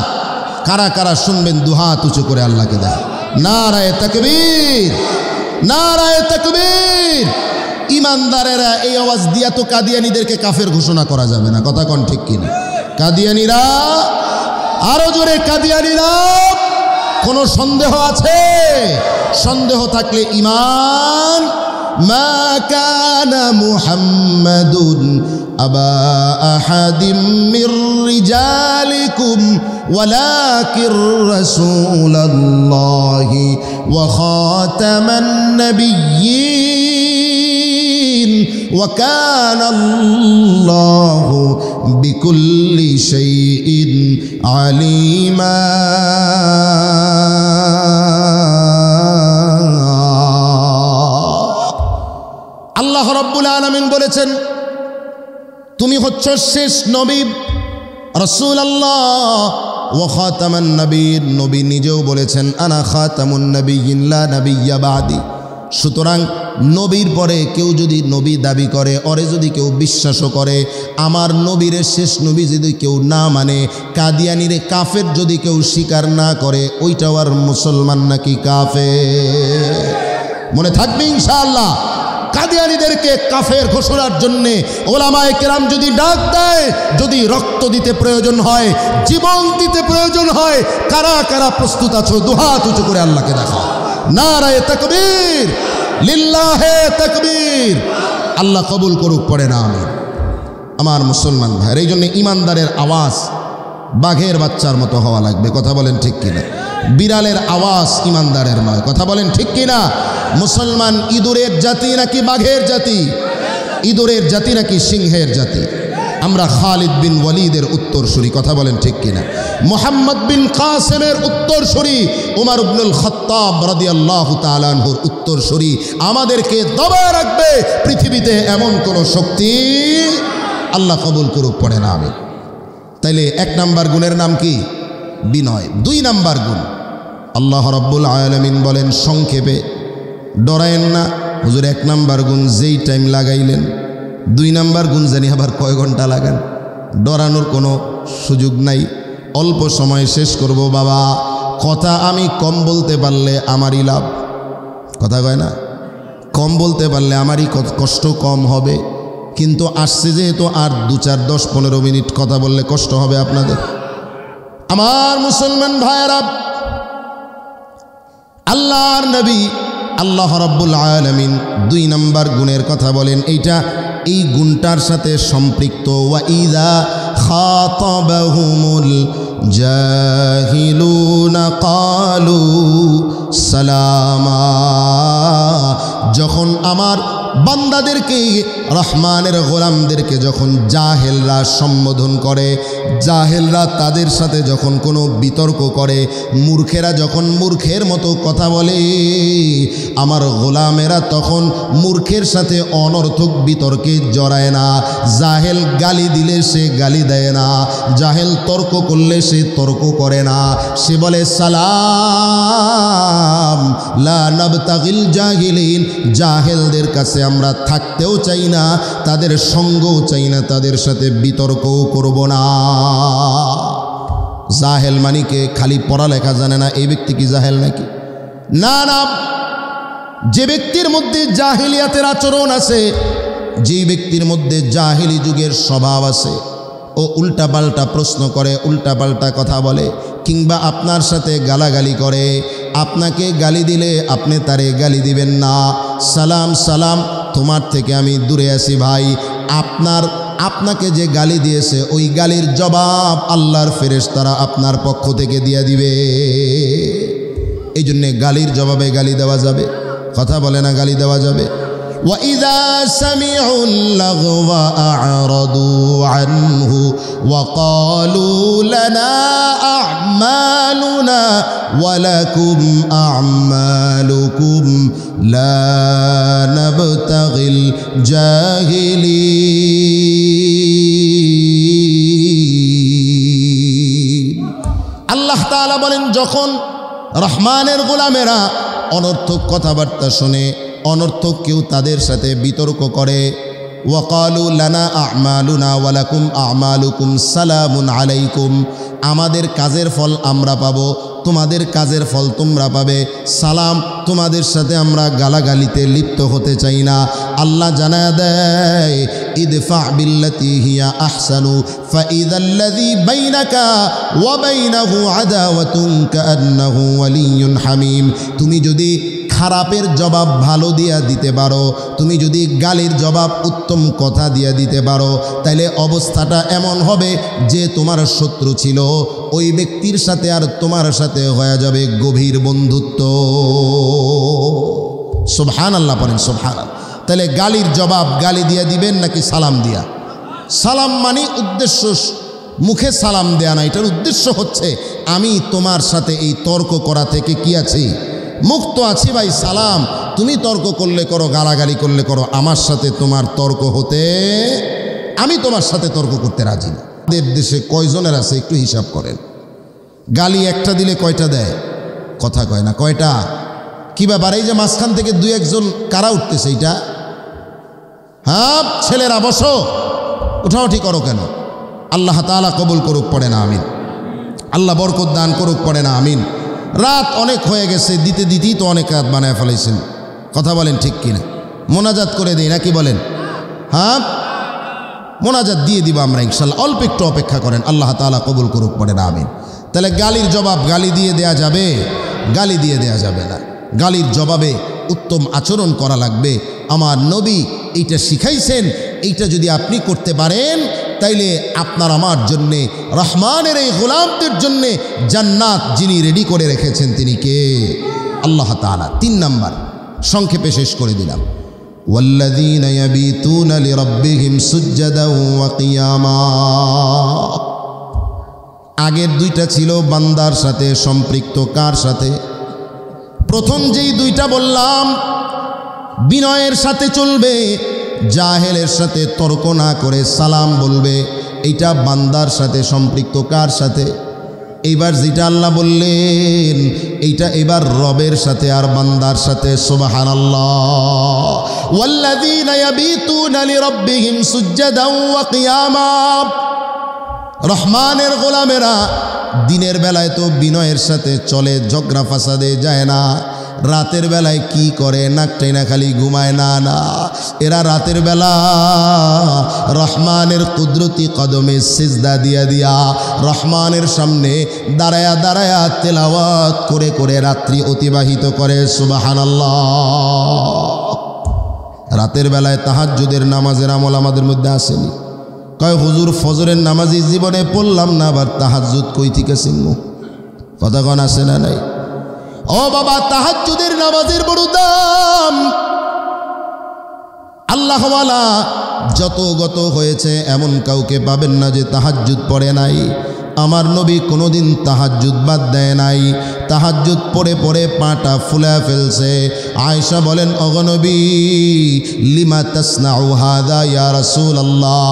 কারা কারা শুনবেন? দুহাত উঁচু করে আল্লাহকে দেখ। নারায়ে তাকবীর, নারায়ে তাকবীর। ইমানদারেরা এই আওয়াজ দিয়া তো কাদিয়ানীদেরকে কাফের ঘোষণা করা যাবে না। কথা কোন ঠিক কিনা? কাদিয়ানীরা, আরো জোরে কাদিয়ানীরা। কোনো সন্দেহ আছে? সন্দেহ থাকলে ঈমান। মা কানা মুহাম্মাদুন আবা আহাদিম মির রিজালিকুম ওয়ালাকির রাসূলুল্লাহি ওয়া খাতামান নাবিয়্যিন ওয়া কানা আল্লাহু বিকুল্লি শাইইন আলিমা। আল্লাহ রাব্বুল আলামিন বলেছেন, তুমি হচ্ছ শেষ নবী, রাসূলুল্লাহ ওয়া খাতামান নবিয়্যিন। নবী নিজেও বলেছেন, আনা খাতামুন নবিয়্যিন লা নাবিয়্যা বাদি। সুতরাং নবীর পরে কেউ যদি নবী দাবি করে, ওরে যদি কেউ বিশ্বাসও করে, আমার নবীরে শেষ নবী যদি কেউ না মানে, কাদিয়ানিরে কাফের যদি কেউ স্বীকার না করে, ওইটাও আর মুসলমান নাকি কাফের? মনে থাকবে ইনশাআল্লাহ। কাদিয়ানীদেরকে কাফের ঘোষণার জন্যে ওলামায়ে কেরাম যদি ডাক দেয়, যদি রক্ত দিতে প্রয়োজন হয়, জীবন দিতে প্রয়োজন হয়, কারা কারা প্রস্তুত আছো? দুহাত উঁচু করে আল্লাহকে দেখাও। নারায়ে তাকবীর, লিল্লাহে তাকবীর। আল্লাহ কবুল করুক, পড়ে না আমিন। আমার মুসলমান ভাই, এই জন্য ইমানদারের আওয়াজ বাঘের বাচ্চার মতো হওয়া লাগবে। কথা বলেন ঠিক কিনা? বিড়ালের আওয়াজ ইমানদারের নয়। কথা বলেন ঠিক কিনা? মুসলমান ইঁদুরের জাতি নাকি বাঘের জাতি? ইঁদুরের জাতি নাকি সিংহের জাতি? আমরা খালিদ বিন ওয়ালিদের উত্তরসূরি। কথা বলেন ঠিক কিনা? মুহাম্মদ বিন কাসেমের উত্তরসূরি, উমর ইবনুল খাত্তাব রাদিয়াল্লাহু তাআলা আনহুর উত্তরসূরি। আমাদেরকে দবায় রাখবে পৃথিবীতে এমন কোন শক্তি। আল্লাহ কবুল করুক, পড়ে না আমিন। তাইলে 1 নাম্বার গুণের নাম কি? বিনয়। 2 নাম্বার গুণ, আল্লাহ রাব্বুল আলামিন বলেন সংক্ষেপে, ডরায়েন না। হুজুর 1 নাম্বার গুণ যেই টাইম লাগাইলেন, 2 নাম্বার গুণ জানি আবার কয় ঘন্টা লাগান। ডরানোর কোনো সুযোগ নাই, অল্প সময় শেষ করব বাবা। কথা আমি কম বলতে পারলে আমারই লাভ। কথা কয় না? কম বলতে পারলে আমারই কষ্ট কম হবে। কিন্তু আসছে যেহেতু, আর 2, 4, 10, 15 মিনিট কথা বললে কষ্ট হবে আপনাদের। আমার মুসলমান ভাইয়েরা, আল্লাহর নবী আল্লাহ রাব্বুল আলামিন 2 নাম্বার গুণের কথা বলেন। এই গুণটার সাথে সম্পৃক্ত, ওয়া ইযা খাতাবাহুমুল জাহিলুনা ক্বালু সালামা। যখন আমার বান্দাদেরকে রহমানের গোলামদেরকে যখন জাহেলরা সম্বোধন করে, জাহেলরা তাদের সাথে যখন কোনো বিতর্ক করে, মূর্খেরা যখন মূর্খের মতো কথা বলে, আমার গোলামেরা তখন মূর্খের সাথে অনর্থক বিতর্কে জড়ায় না। জাহেল গালি দিলে সে গালি দেয় না, জাহেল তর্ক করলে সে তর্ক করে না, সে বলে সালাম লা নাবতাগিল জাহিলিন। জাহেলদের কাছে আমরা থাকতেও চাই না, তাদের সঙ্গও চাই না, তাদের সাথে বিতর্কও করব না। জাহেল মানিকে খালি পড়ালেখা জানে না এই ব্যক্তি কি জাহেল নাকি? না না, যে ব্যক্তির মধ্যে জাহিলিয়াতের আচরণ আছে, যে ব্যক্তির মধ্যে জাহিলি যুগের স্বভাব আছে, ও উল্টাপাল্টা প্রশ্ন করে, উল্টাপাল্টা কথা বলে, কিংবা আপনার সাথে গালাগালি করে, আপনাকে গালি দিলে আপনি তারে গালি দিবেন না। সালাম সালাম, তোমার থেকে আমি দূরে আছি ভাই। আপনাকে যে গালি দিয়েছে ওই গালির জবাব আল্লাহর ফেরেশতারা আপনার পক্ষ থেকে দিয়ে দিবে। এই জন্যে গালির জবাবে গালি দেওয়া যাবে, কথা বলে না গালি দেওয়া যাবে। وَإِذَا سَمِعُوا اللَّغْوَ أَعْرَضُوا عَنْهُ وَقَالُوا لَنَا أَعْمَالُنَا وَلَكُمْ أَعْمَالُكُمْ لَا نَبْتَغِي الْجَاهِلِينَ। আল্লাহ তাআলা বলেন, যখন রহমানের গোলামেরা অনর্থক কথাবার্তা শুনে, অনর্থক কেউ তাদের সাথে বিতর্ক করে, ওয়াকালু লানা আমালুনা ওয়ালাকুম আমালুকুম সালামুন আলাইকুম, আমাদের কাজের ফল আমরা পাবো, তোমাদের কাজের ফল তোমরা পাবে, সালাম, তোমাদের সাথে আমরা গালাগালিতে লিপ্ত হতে চাই না। আল্লাহ জানায় দেয়, ইদফা বিল্লাতি হিয়া আহসানু ফাইযাল্লাযী বাইনাকা ওয়া বাইনাহু আদাওয়াতুন কাআন্নাহু ওয়ালিয়্যুন হামীম। তুমি যদি খারাপের জবাব ভালো দিয়া দিতে পারো, তুমি যদি গালির জবাব উত্তম কথা দিয়া দিতে পারো, তাইলে অবস্থাটা এমন হবে যে তোমার শত্রু ছিল ওই ব্যক্তির সাথে আর তোমার সাথে হয়ে যাবে গভীর বন্ধুত্ব। সুবহানাল্লাহ পড়েন, সুবহানাল্লাহ। তাহলে গালির জবাব গালি দিয়া দিবেন নাকি সালাম দিয়া? সালাম মানে উদ্দেশ্য মুখে সালাম দেয়া না, এটার উদ্দেশ্য হচ্ছে আমি তোমার সাথে এই তর্ক করা থেকে কি আছি, মুক্ত আছি ভাই। সালাম, তুমি তর্ক করলে করো, গালাগালি করলে করো, আমার সাথে তোমার তর্ক হতে, আমি তোমার সাথে তর্ক করতে রাজি না। আমাদের দেশে কয়জনের আছে একটু হিসাব করেন। গালি একটা দিলে কয়টা দেয়? কথা কয় না, কয়টা? কি ব্যাপার? এই যে মাঝখান থেকে দুই একজন কারা উঠতেছে এইটা? হ্যাঁ ছেলেরা বসো, উঠাউঠি করো কেন? আল্লাহ তাআলা কবুল করুক, পড়ে না আমিন। আল্লাহ বরকত দান করুক, পড়ে না আমিন। রাত অনেক হয়ে গেছে, দিতে দিতেই তো অনেক রাত বানায় ফেলাইছেন, কথা বলেন ঠিক কিনা? মোনাজাত করে দেই নাকি বলেন? হ্যাঁ মোনাজাত দিয়ে দিব আমরা ইনশাল্লাহ, অল্প একটু অপেক্ষা করেন, আল্লাহ তাআলা কবুল করুক, পড়ে না আমিন। তাহলে গালির জবাব গালি দিয়ে দেয়া যাবে? গালি দিয়ে দেয়া যাবে না, গালির জবাবে উত্তম আচরণ করা লাগবে। আমার নবী এইটা শিখাইছেন, এইটা যদি আপনি করতে পারেন তাইলে আপনার আমার জন্যে, রহমানের এই গোলামদের জন্যে জান্নাত যিনি রেডি করে রেখেছেন তিনি কে? আল্লাহ তাআলা। 3 নাম্বার সংক্ষেপে শেষ করে দিলাম, ওয়াল্লাযীনা ইয়াবীতুনা লিরাব্বিহিম সুজদাও ওয়া কিয়ামা। আগের দুইটা ছিল বান্দার সাথে সম্পৃক্ত, কার সাথে? প্রথম যেই দুইটা বললাম বিনয়ের সাথে চলবে, জাহেলের সাথে তর্ক না করে সালাম বলবে, এইটা বান্দার সাথে সম্পৃক্ত, কার সাথে? এইবার যেটা আল্লাহ বললেন এইটা এবার রবের সাথে আর বান্দার সাথে। সুবহানাল্লাহ। ওয়াল্লাযীনা ইয়াবীতুনা লিরাব্বিহিম সুজদাও ওয়া কিয়ামা। রহমানের গোলামেরা দিনের বেলায় তো বিনয়ের সাথে চলে, ঝগড়া ফাসাদে যায় না। রাতের বেলায় কি করে? নাক টেনা খালি ঘুমায় না, না, এরা রাতের বেলা রহমানের কুদরতি কদমে সিজদা দিয়া দিয়া রহমানের সামনে দাঁড়ায়া দাঁড়ায়া তেলাওয়াত করে করে রাত্রি অতিবাহিত করে। সুবহানাল্লাহ। রাতের বেলায় তাহাজ্জুদের নামাজের আমল আমাদের মধ্যে আসেনি। কয় হুজুর ফজরের নামাজি জীবনে পড়লাম না, আবার তাহাজ্জুদ কই থেকে চিনবো? কথা কন আছে না নাই? ও বাবা, তাহাজ্জুদের নামাজের বড় দাম। আল্লাহওয়ালা যত গত হয়েছে এমন কাউকে পাবেন না যে তাহাজ্জুদ পড়ে নাই। আমার নবী কোনোদিন তাহাজ্জুদ বাদ দেয় নাই, তাহাজ্জুদ পড়ে পড়ে পাটা ফুলে ফেলছে। আয়েশা বলেন, ওগো নবী, লিমা তাসনাউ হাদা ইয়া রাসূলুল্লাহ,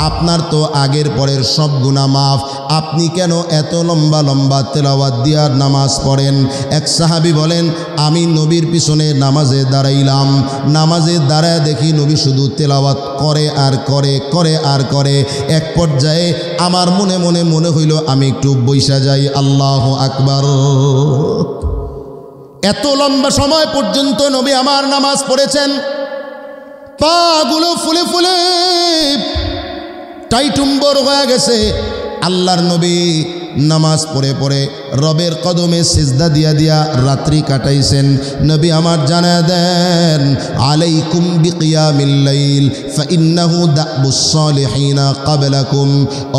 আপনার তো আগের পরের সব গুনাহ মাফ, আপনি কেন এত লম্বা লম্বা তেলাওয়াত দিয়া নামাজ পড়েন? এক সাহাবী বলেন, আমি নবীর পিছনে নামাজে দাঁড়াইলাম, নামাজে দাঁড়ায় দেখি নবী শুধু তেলাওয়াত করে আর করে, করে আর করে। এক পর্যায়ে আমার মনে মনে মনে হইল আমি একটু বইসা যাই। আল্লাহু আকবার। এত লম্বা সময় পর্যন্ত নবী আমার নামাজ পড়েছেন, পাগুলো ফুলে ফুলে টাইটুম্বর হয়ে গেছে। আল্লাহর নবী নামাজ পড়ে পড়ে রবের কদমে সিজদা দিয়া দিয়া রাত্রি কাটাইছেন। নবী আমার জানায়া দেন, আলাইকুম বিকিয়ামিল লাইল ফাইন্নাহু দাবুস সালিহিনা ক্বাবলাকুম।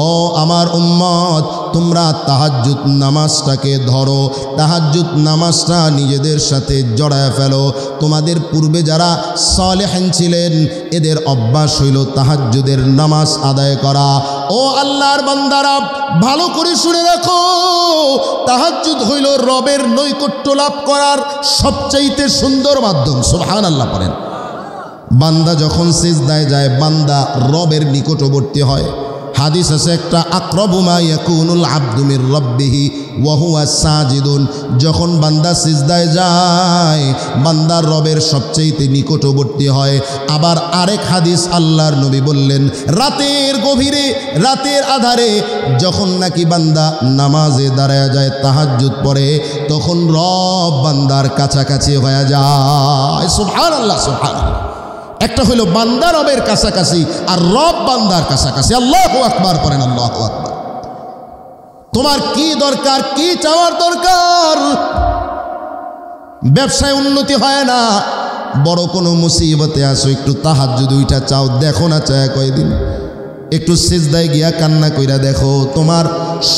ও আমার উম্মত, তোমরা তাহাজ্জুদ নামাজটাকে ধরো, তাহাজ্জুদ নামাজটা নিজেদের সাথে জড়ায় ফেলো। তোমাদের পূর্বে যারা সালেহিন ছিলেন এদের অভ্যাস হইল তাহাজ্জুদের নামাজ আদায় করা। ও আল্লাহর বান্দারা, ভালো করে শুনে রাখো, তাহাজ্জুদ হইল রবের নৈকট্য লাভ করার সবচাইতে সুন্দর মাধ্যম। সুবহানাল্লাহ পড়েন। বান্দা যখন সিজদায় যায় বান্দা রবের নিকটবর্তী হয়। হাদিস আছে একটা, আকরাবু মা ইয়াকুনুল আবদু মির রাব্বিহি ওয়া হুয়া সাজিদুন। যখন বান্দা সিজদায় যায় বান্দা রবের সবচেয়ে নিকটবর্তী হয়। আবার আরেক হাদিস আল্লাহর নবী বললেন, রাতের গভীরে, রাতের আধারে যখন নাকি বান্দা নামাজে দাঁড়ায় যায়, তাহাজ্জুদ পড়ে, তখন রব বান্দার কাছাকাছি হয়ে যায়। সুবহানাল্লাহ, সুবহানাল্লাহ। একটা হইল বান্দা রবের কাছাকাছি আর রব বান্দার কাছাকাছি। আল্লাহু আকবার পড়েন, আল্লাহু আকবার। তোমার কি দরকার, কি চাওয়ার দরকার? ব্যবসায় উন্নতি হয় না, বড় কোনো মুসিবতে আসো, একটু তাহাজ্জুদ উইঠা চাও, দেখো না চায় কয়দিন, একটু সিজদায় গিয়া কান্না কইরা দেখো, তোমার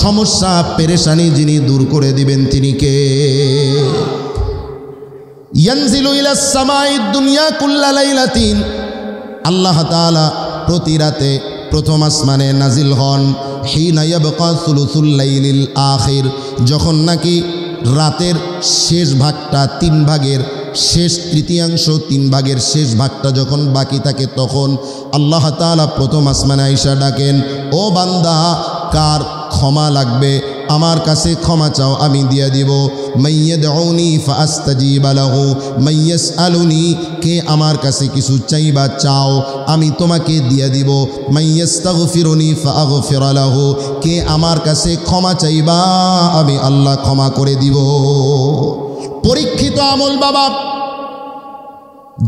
সমস্যা পেরেশানি যিনি দূর করে দিবেন তিনি কে? ইয়ানজিলু ইলাস সামাইদ দুনিয়া কুল্লা লাইলাতিন। আল্লাহ তাআলা প্রতি রাতে প্রথম আসমানে নাজিল হন। হিনা ইয়াবকা সুলুসুল লাইলিল আখির, যখন নাকি রাতের শেষ ভাগটা, তিন ভাগের শেষ তৃতীয়াংশ, তিন ভাগের শেষ ভাগটা যখন বাকি থাকে, তখন আল্লাহ তাআলা প্রথম আসমানে আইসা ডাকেন, ও বান্দা, কার ক্ষমা লাগবে আমার কাছে ক্ষমা চাও, আমি দিয়া দিব। মাইয়াদউনি ফাআস্তাজিব লাহু, মাইয়াসআলুনি, কে আমার কাছে কিছু চাইবা চাও আমি তোমাকে দিয়া দিব। মাইয়াস্তাগফিরুনি ফাআগফির লাহু, কে আমার কাছে ক্ষমা চাইবা আমি আল্লাহ ক্ষমা করে দিব। পরীক্ষিত আমল বাবা,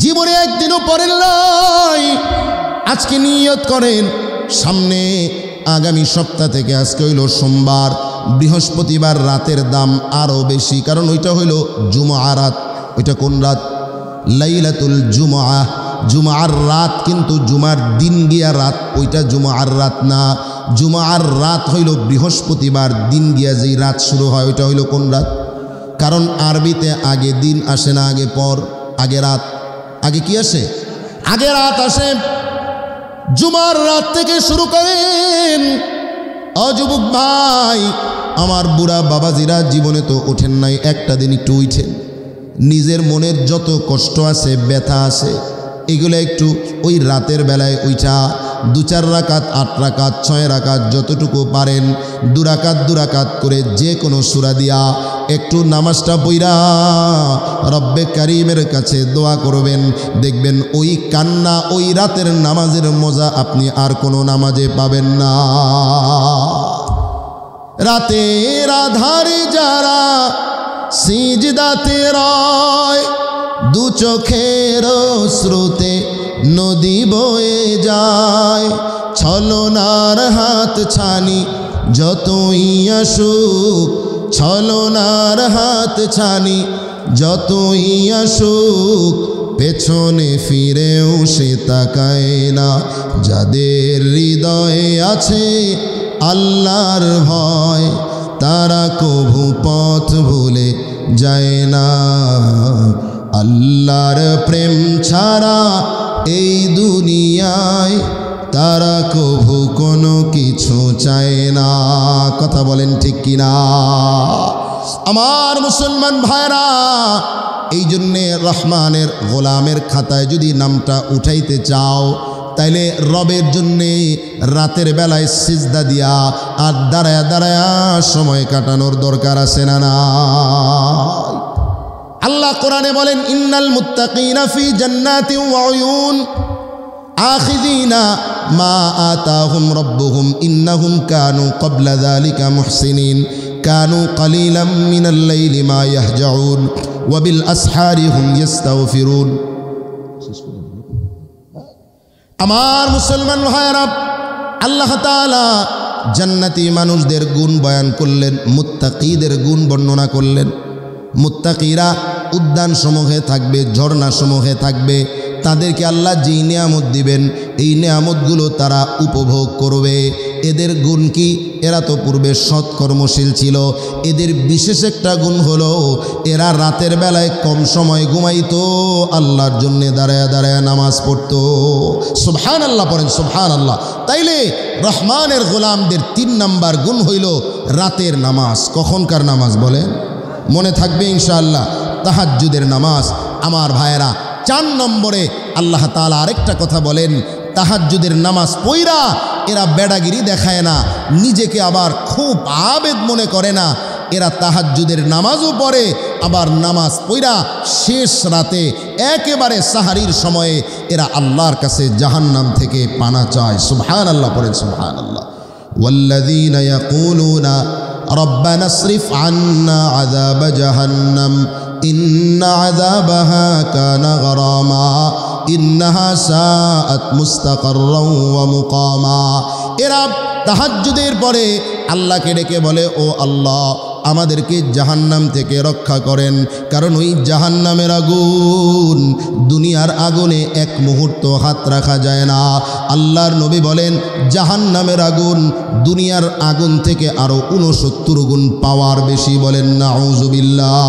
জীবনে একদিনও পড়েন নাই, আজকে নিয়ত করেন, সামনে আগামী সপ্তাহ থেকে, আজকে হইল সোমবার, বৃহস্পতিবার রাতের দাম আরও বেশি, কারণ ওইটা হইল জুমআ রাত। ওইটা কোন রাত? লাইলাতুল জুমআ, জুমআর রাত, কিন্তু জুমার দিন গিয়া রাত, ওইটা জুমআর রাত না। জুমআর রাত হইল বৃহস্পতিবার দিন গিয়া যেই রাত শুরু হয়, ওইটা হইল কোন রাত? কারণ আরবিতে আগে দিন আসে না, আগে পর, আগে রাত। আগে কি আসে? আগে রাত আসে। জুমার রাত থেকে শুরু করেন। অযুবক ভাই, আমার বুড়া বাবাজিরা জীবনে তো ওঠেন নাই, একটা দিন একটু উঠেন, নিজের মনের যত কষ্ট আছে, ব্যথা আছে, এগুলো একটু ওই রাতের বেলায় উঠা 2-4 রাকাত, 8 রাকাত, 6 রাকাত, যতটুকু পারেন 2 রাকাত 2 রাকাত করে যে কোনো সূরা দিয়া একটু নামাজটা পইরা রব্বে কারীমের কাছে দোয়া করবেন। দেখবেন ওই কান্না, ওই রাতের নামাজের মজা আপনি আর কোনো নামাজে পাবেন না। রাতের আধারে যারা সিজদাতে রয়, দু চোখের স্রোতে নদী বয়ে যায়, ছলনার হাত ছানি যতই আসুক, ছলনার হাত ছানি যতই আসুক, পেছনে ফিরেও সে তাকায় না। যাদের হৃদয়ে আছে আল্লাহর ভয়, তারা কভু পথ ভুলে যায় না। আল্লাহর প্রেম ছাড়া এই দুনিয়ায় তারা কভু কোনো কিছু চায় না। কথা বলেন ঠিক কিনা? আমার মুসলমান ভাইরা, এই জন্যে রহমানের গোলামের খাতায় যদি নামটা উঠাইতে চাও, তাইলে রবের জন্যে রাতের বেলায় সিজদা দিয়া আর দাঁড়ায়া দাঁড়ায়া সময় কাটানোর দরকার আছে না? না, আল্লাহ কোরআনে বলেন, ইন্নাল মুত্তাকিনা ফি জান্নাতিন ওয়া উয়ুন আখিযিনা মা আতাহুম রাব্বুহুম ইন্নাহুম কানু ক্বাবলা যালিকা মুহসিনিন কানু কালিলাম মিনাল লাইলি মা ইয়াহজাউন ওয়া বিল আসহারি হুম ইস্তাগফিরুন। আমার মুসলমান ভাইরা, আল্লাহ তাআলা জান্নাতি মানুষদের গুণ বয়ান করলেন, মুত্তাকিদের গুণ বর্ণনা করলেন। মুত্তাকিরা উদ্যান সমূহে থাকবে, ঝর্ণা সমূহে থাকবে, তাদেরকে আল্লাহ যেই নেয়ামত দিবেন এই নেয়ামতগুলো তারা উপভোগ করবে। এদের গুণ কি? এরা তো পূর্বে সৎকর্মশীল ছিল। এদের বিশেষ একটা গুণ হলো এরা রাতের বেলায় কম সময় ঘুমাইতো, আল্লাহর জন্যে দাঁড়ায় দাঁড়ায় নামাজ পড়তো। সুবহানাল্লাহ পড়েন, সুবহানাল্লাহ। তাইলে রহমানের গোলামদের 3 নাম্বার গুণ হইল রাতের নামাজ। কখনকার নামাজ বলেন? মনে থাকবে ইনশাআল্লাহ, তাহাজ্জুদের নামাজ। আমার ভাইয়েরা, 4 নম্বরে আল্লাহ তাআলা আরেকটা কথা বলেন, তাহাজ্জুদের নামাজ পইরা এরা বেড়াগিরি দেখায় না, নিজেকে আবার খুব আবেদ মনে করে না। এরা তাহাজ্জুদের নামাজও পড়ে, আবার নামাজ পইরা শেষ রাতে একেবারে সাহারির সময়ে এরা আল্লাহর কাছে জাহান্নাম থেকে পানা চায়। সুবহানাল্লাহ পড়েন, সুবহানাল্লাহ। ওয়াল্লাযীনা ইয়াকুলুনা রব্বানা ইসরিফ আন্না আযাব জাহান্নাম ইন্না আযাবাহা কানা গরামা ইন্নাহা সাআত মুস্তাকাররাও ওয়া মুকামা। এরা তাহাজ্জুদের পরে আল্লাহকে ডেকে বলে, ও আল্লাহ, আমাদেরকে জাহান্নাম থেকে রক্ষা করেন, কারণ ওই জাহান্নামের আগুন দুনিয়ার আগুনে এক মুহূর্ত হাত রাখা যায় না। আল্লাহর নবী বলেন, জাহান্নামের আগুন দুনিয়ার আগুন থেকে আরো 69 গুণ পাওয়ার বেশি। বলেন নাউযুবিল্লাহ।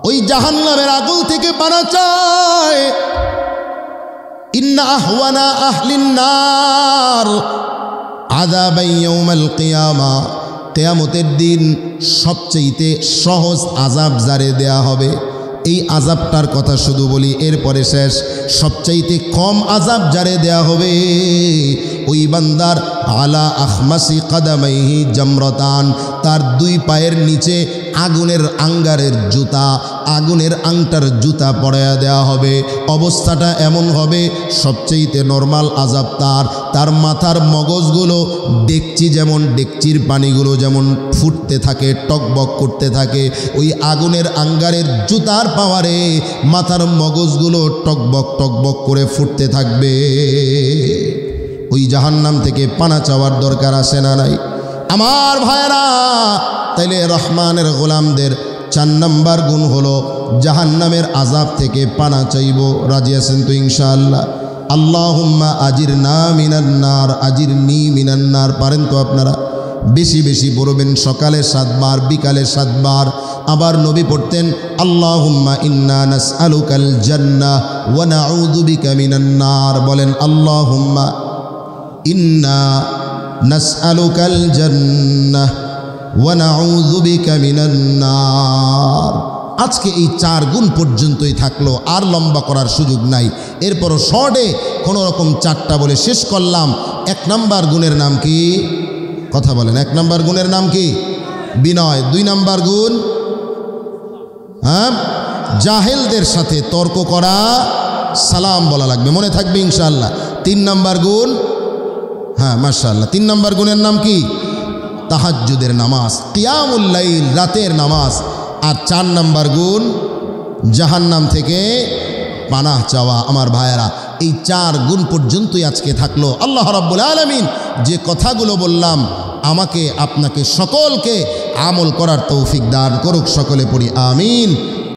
ওই জাহান্নামের আগুন থেকে পানা চায়। ইন্না আহওয়ানা আহলিন নার আযাবান ইয়াউমাল কিয়ামা, কিয়ামতের দিন সবচেয়ে সহজ আযাব যারে দেয়া হবে। এই আযাবটার কথা শুধু বলি, এরপরে শেষ। সবচাইতে কম আযাব যারে দেয়া হবে, ওই বান্দার আলা আখমাসি কাদামাইহি জামরাতান, তার 2 পায়ের নিচে আগুনের আঙ্গারের জুতা, আগুনের আংটার জুতা পরাইয়া দেওয়া হবে। অবস্থাটা এমন হবে, সবচেয়ে নরমাল আযাব তার মাথার মগজগুলো ডেকচি, যেমন ডেকচির পানিগুলো যেমন ফুটতে থাকে, টকবক করতে থাকে, ওই আগুনের আঙ্গারের জুতার পাওয়ারে মাথার মগজগুলো টকবক টকবক করে ফুটতে থাকবে। ওই জাহান্নাম থেকে পানা চাওয়ার দরকার আছে না নাই? আমার ভাইরা, তাইলে রহমানের গোলামদের 4 নম্বর গুণ হলো জাহান্নামের আযাব থেকে পানা চাইব। রাজি আছেন তো ইনশাআল্লাহ? আল্লাহুম্মা আজিরনা মিনান নার, আজিরনি মিনান নার। পারেন তো আপনারা? বেশি বেশি পড়বেন, সকালে 7 বার, বিকালে 7 বার। আবার নবী পড়তেন, আল্লাহুম্মা ইন্না নাসআলুকাল জান্নাহ ওয়া নাউযু বিকা মিনান নার। বলেন, আল্লাহুম্মা ইন্না নাসআলুকাল জান্নাহ ওয়া নাউযু বিকা মিনান নার। আজকে এই 4 গুণ পর্যন্তই থাকলো, আর লম্বা করার সুযোগ নাই। এরপরও শর্টে কোনো রকম 4টা বলে শেষ করলাম। 1 নম্বর গুণের নাম কি? কথা বলেন। 1 নম্বর গুণের নাম কি? বিনয়। 2 নম্বর গুণ, জাহেলদের সাথে তর্ক করা, সালাম বলা লাগবে, মনে থাকবে ইনশাআল্লাহ। 3 নম্বর গুণ, মাশাআল্লাহ, 3 নম্বর গুণের নাম কি? তাহাজ্জুদের নামাজ, কিয়ামুল লাইল, রাতের নামাজ। আর 4 নম্বর গুণ জাহান্নাম থেকে পানাহ চাওয়া। আমার ভাইয়েরা, এই 4 গুণ পর্যন্তই আজকে থাকলো। আল্লাহ রাব্বুল আলামিন যে কথাগুলো বললাম, আমাকে আপনাকে সকলকে আমল করার তৌফিক দান করুক। সকলে পড়ি আমিন।